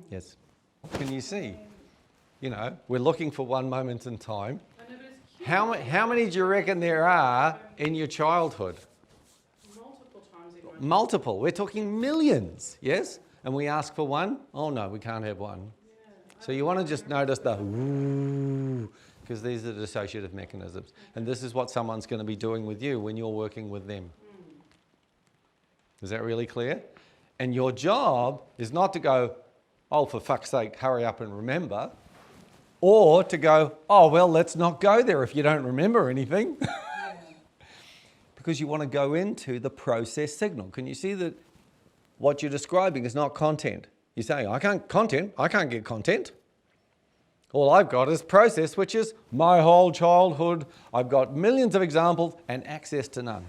Yes. Can you see? You know, we're looking for one moment in time. And it is cute. How many do you reckon there are in your childhood? Multiple times in my Multiple. We're talking millions, yes? And we ask for one? Oh no, we can't have one. So you want to just notice the ooh, because these are the dissociative mechanisms. And this is what someone's going to be doing with you when you're working with them. Is that really clear? And your job is not to go, oh, for fuck's sake, hurry up and remember. Or to go, oh, well, let's not go there if you don't remember anything. Because you want to go into the process signal. Can you see that what you're describing is not content? You're saying, I can't get content. All I've got is process, which is my whole childhood. I've got millions of examples and access to none.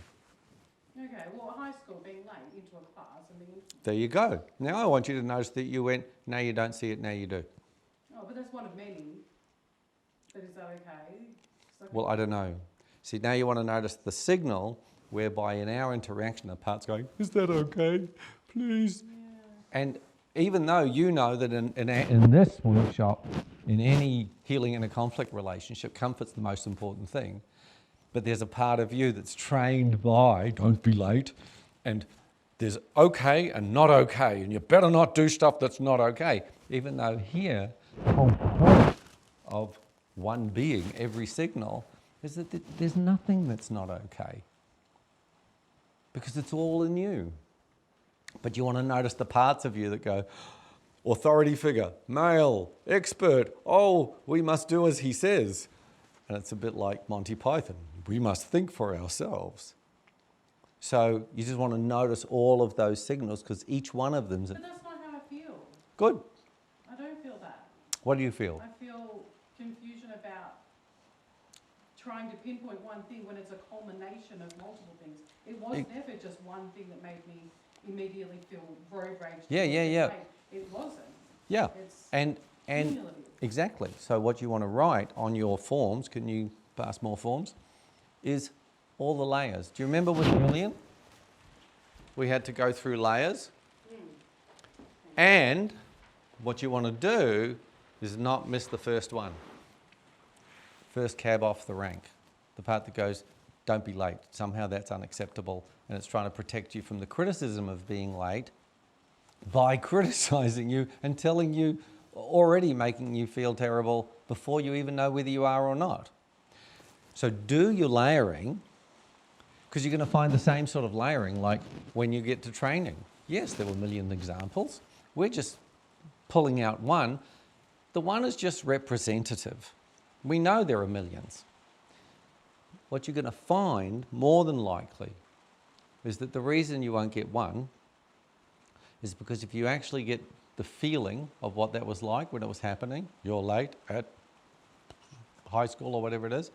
Okay, well, high school, being late into a class and being... There you go. Now I want you to notice that you went, now you don't see it, now you do. Oh, but that's one of many. But is that okay? Well, I don't know. See, now you want to notice the signal whereby in our interaction, the part's going, is that okay? Please. Yeah. And even though you know that in this workshop, in any healing in a conflict relationship, comfort's the most important thing. But there's a part of you that's trained by, don't be late, and there's okay and not okay, and you better not do stuff that's not okay. Even though here, the whole point of one being, every signal, is that there's nothing that's not okay. Because it's all in you. But you want to notice the parts of you that go, authority figure, male, expert, oh, we must do as he says. And it's a bit like Monty Python. We must think for ourselves. So you just want to notice all of those signals because each one of them's... But that's not how I feel. Good. I don't feel that. What do you feel? I feel confusion about trying to pinpoint one thing when it's a culmination of multiple things. It was never just one thing that made me immediately feel road rage. Yeah. It wasn't. Yeah. It's and cumulative. exactly. So what you want to write on your forms, can you pass more forms, is all the layers. Do you remember with Brilliant? We had to go through layers. And what you want to do is not miss the first one. First cab off the rank. The part that goes, don't be late. Somehow that's unacceptable. And it's trying to protect you from the criticism of being late by criticizing you and telling you, already making you feel terrible before you even know whether you are or not. So do your layering, because you're going to find the same sort of layering like when you get to training. Yes, there were a million examples. We're just pulling out one. The one is just representative. We know there are millions. What you're going to find, more than likely, is that the reason you won't get one is because if you actually get the feeling of what that was like when it was happening, you're late at high school or whatever it is,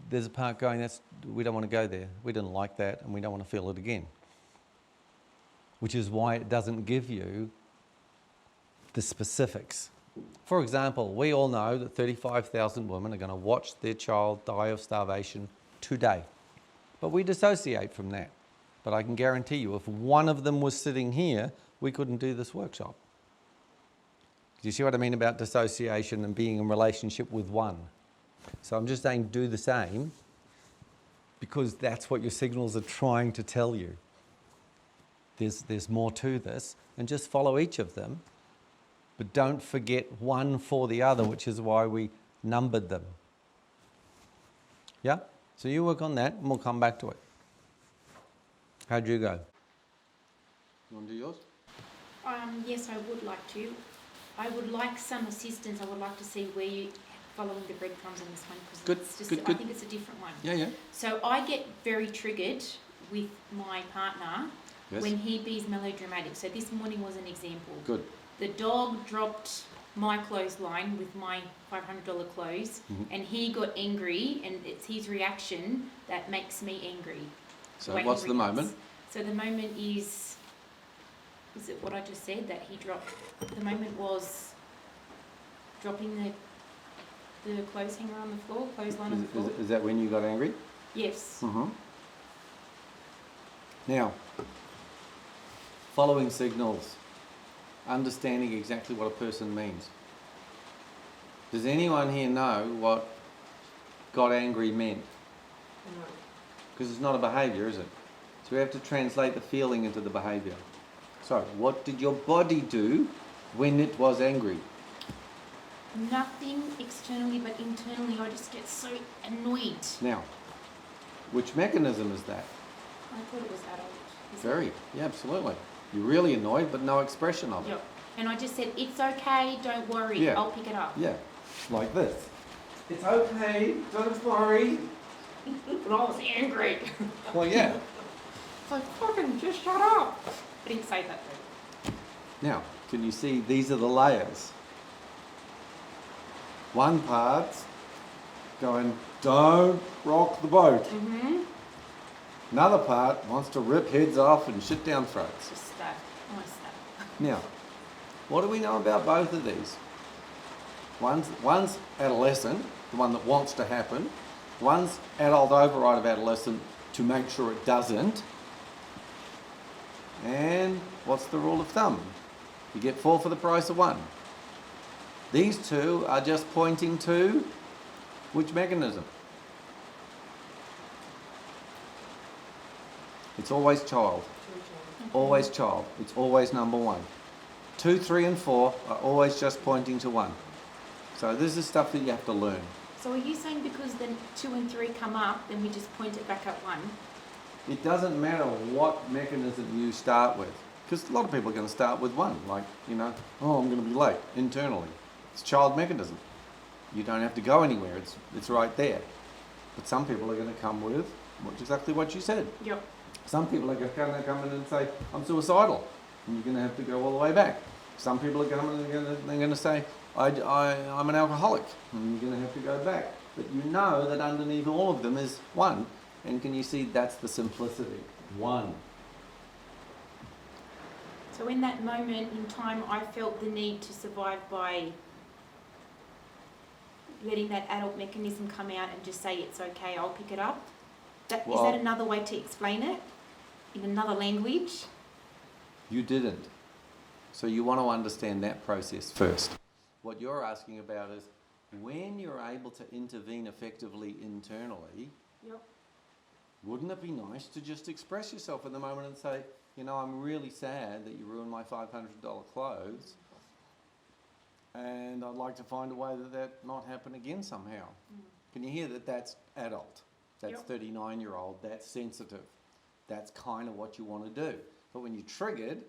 there's a part going, we don't want to go there. We didn't like that and we don't want to feel it again. Which is why it doesn't give you the specifics. For example, we all know that 35,000 women are going to watch their child die of starvation today. But we dissociate from that. But I can guarantee you, if one of them was sitting here, we couldn't do this workshop. Do you see what I mean about dissociation and being in relationship with one? So I'm just saying do the same because that's what your signals are trying to tell you. There's more to this, and just follow each of them. But don't forget one for the other, which is why we numbered them. Yeah? So you work on that and we'll come back to it. How'd you go? You want to do yours? Yes, I would like to. I would like some assistance. I would like to see where you following the breadcrumbs on this one because it's just I think it's a different one. Yeah. So I get very triggered with my partner Yes. when he be melodramatic. So this morning was an example. Good. The dog dropped my clothesline with my $500 clothes, and he got angry, and it's his reaction that makes me angry. So what's the moment? So the moment is it what I just said, that he dropped, the moment was dropping The clothes hanger on the floor, clothesline on the floor. Is that when you got angry? Yes. Mm-hmm. Now, following signals, understanding exactly what a person means. Does anyone here know what got angry meant? No. Because it's not a behaviour, is it? So we have to translate the feeling into the behaviour. So, what did your body do when it was angry? Nothing externally, but internally, I just get so annoyed. Now, which mechanism is that? I thought it was adult. Is Very, yeah, absolutely. You're really annoyed, but no expression of it? it. Yep. And I just said, it's okay, don't worry, Yeah. I'll pick it up. Yeah, like this. It's okay, don't worry. But I was angry. Well, yeah. It's like, fucking just shut up. I didn't say that though. Now, can you see these are the layers? One part's going, don't rock the boat. Mm-hmm. Another part wants to rip heads off and shit down throats. Just stab. I want to stab. Now, what do we know about both of these? One's adolescent, the one that wants to happen. One's adult override of adolescent to make sure it doesn't. And what's the rule of thumb? You get 4 for the price of 1. These two are just pointing to which mechanism? It's always child. Always child. It's always number 1. 2, 3 and 4 are always just pointing to 1. So this is stuff that you have to learn. So are you saying because then 2 and 3 come up, then we just point it back at 1? It doesn't matter what mechanism you start with. Because a lot of people are going to start with 1. Like, you know, oh, I'm going to be late internally. It's child mechanism. You don't have to go anywhere. It's right there. But some people are going to come with exactly what you said. Yep. Some people are going to come in and say, I'm suicidal. And you're going to have to go all the way back. Some people are coming and they're going to say, I'm an alcoholic. And you're going to have to go back. But you know that underneath all of them is 1. And can you see that's the simplicity? 1. So in that moment in time, I felt the need to survive by letting that adult mechanism come out and just say, it's okay, I'll pick it up. Is that another way to explain it? In another language? You didn't. So you want to understand that process first. What you're asking about is when you're able to intervene effectively internally, Yep. wouldn't it be nice to just express yourself in the moment and say, you know, I'm really sad that you ruined my $500 clothes and I'd like to find a way that not happen again somehow. Can you hear that that's adult? That's Yep. 39-year-old, that's sensitive. That's kind of what you want to do. But when you're triggered,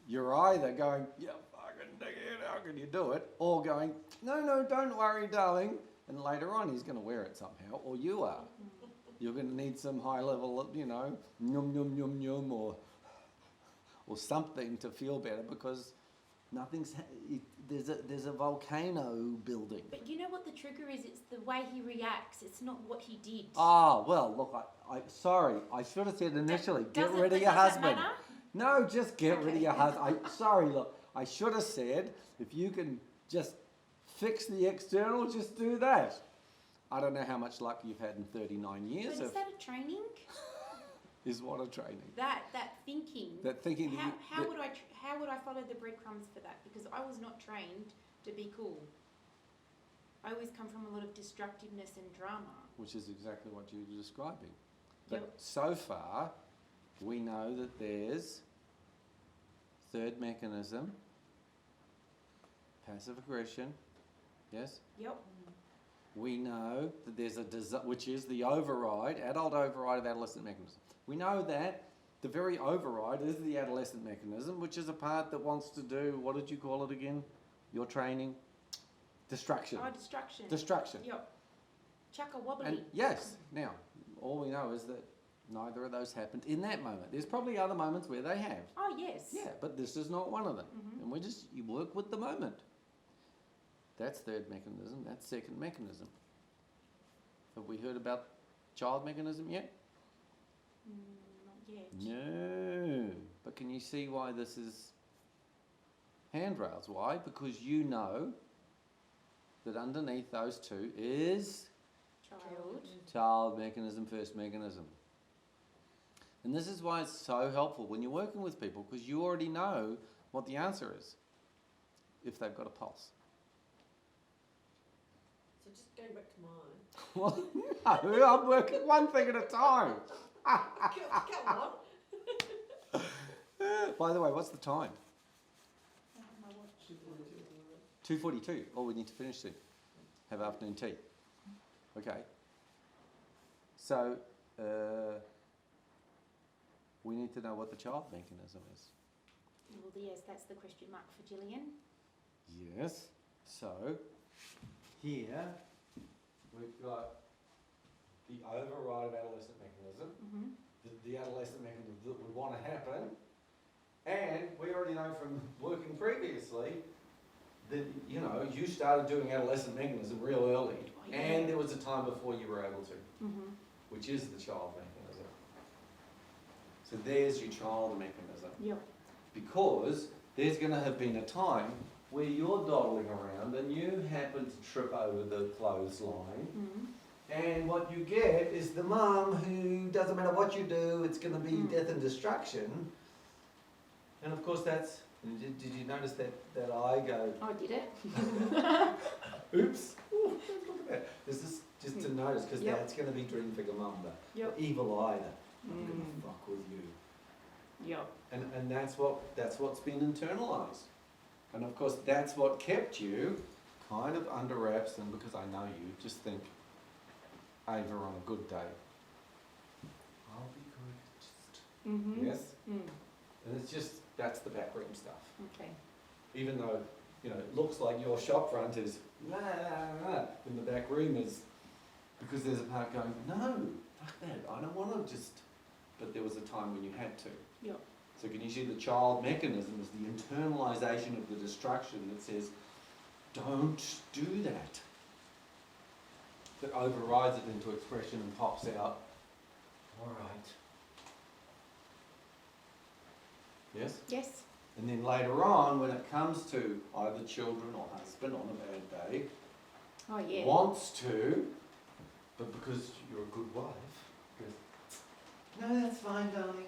you're either going, yeah, fucking dig it, how can you do it? Or going, no, don't worry, darling. And later on, he's going to wear it somehow, or you are. You're going to need some high level, you know, yum, yum, yum, yum, or something to feel better because there's a volcano building. But you know what the trigger is? It's the way he reacts. It's not what he did. Oh, well, look, sorry, I should have said initially, get rid of your husband. Matter? No, just get rid of your husband. Sorry, look, I should have said, if you can just fix the external, just do that. I don't know how much luck you've had in 39 years. But is that a training? Is what a training. That thinking. That thinking. How would I follow the breadcrumbs for that? Because I was not trained to be cool. I always come from a lot of destructiveness and drama. Which is exactly what you were describing. But Yep. so far, we know that there's third mechanism, passive aggression, yes? Yep. We know that there's which is the override, adult override of adolescent mechanism. We know that the very override is the adolescent mechanism, which is a part that wants to do, what did you call it again? Your training? Destruction. Oh, destruction. Destruction. Yep. Chucka wobbly. And yes, now, all we know is that neither of those happened in that moment. There's probably other moments where they have. Oh, yes. Yeah, but this is not one of them. Mhm. And you work with the moment. That's third mechanism, that's second mechanism. Have we heard about child mechanism yet? Not yet. No. But can you see why this is handrails? Why? Because you know that underneath those two is Child. child mechanism, first mechanism. And this is why it's so helpful when you're working with people, because you already know what the answer is if they've got a pulse. So just going back to mine. Well, no, I'm working one thing at a time. Come on. By the way, what's the time? I have my watch. 2:42. Oh, we need to finish soon. Have afternoon tea. Okay. So, we need to know what the child mechanism is. Well, yes, that's the question mark for Gillian. Yes. So, here we've got the override of adolescent mechanism, Mm-hmm. the adolescent mechanism that would want to happen, and we already know from working previously that, you know, you started doing adolescent mechanism real early, Oh, yeah. and there was a time before you were able to, Mm-hmm. which is the child mechanism. So there's your child mechanism. Yep. Because there's going to have been a time where you're dawdling around and you happen to trip over the clothesline, Mm-hmm. and what you get is the mum who doesn't matter what you do, it's going to be death and destruction. And of course that's, did you notice that I go, Oh, did it? oops, ooh, look at that. This is just to notice, because Yep. that's going to be dream figure mum, the Yep. evil eye, I'm going Mm. to fuck with you. Yep. And that's what's been internalized. And of course that's what kept you kind of under wraps, and because I know you, just think, Ava, on a good day, I'll be good, just, Mm-hmm. yes? Mm. And it's just, that's the backroom stuff. Okay. Even though, you know, it looks like your shop front is, nah, nah, nah, in the back room is, because there's a part going, no, fuck that, I don't want to just, but there was a time when you had to. Yep. So can you see the child mechanism is the internalization of the destruction that says, don't do that. That overrides it into expression and pops out, all right. Yes? Yes. And then later on, when it comes to either children or husband on a bad day, Oh, yeah. wants to, but because you're a good wife, goes, no, that's fine, darling.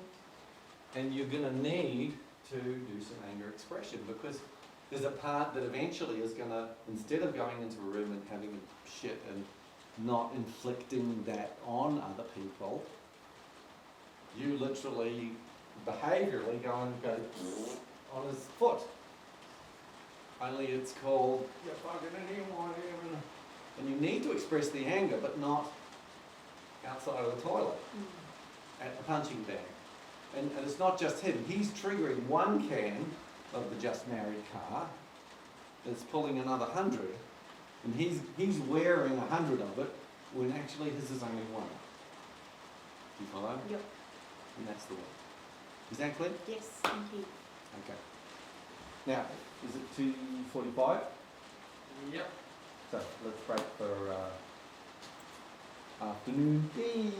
And you're going to need to do some anger expression, because there's a part that eventually is going to, instead of going into a room and having a shit and not inflicting that on other people, you literally, behaviourally go and go on his foot. Only it's called, you're fucking anyone, and you need to express the anger, but not outside of the toilet, at the punching bag. And it's not just him, he's triggering one can of the just married car that's pulling another 100, and he's wearing 100 of it when actually his is only one. Do you follow? Yep. And that's the one. Is that clear? Yes, thank you. Okay. Now, is it 2:45? Yep. So let's break for afternoon tea.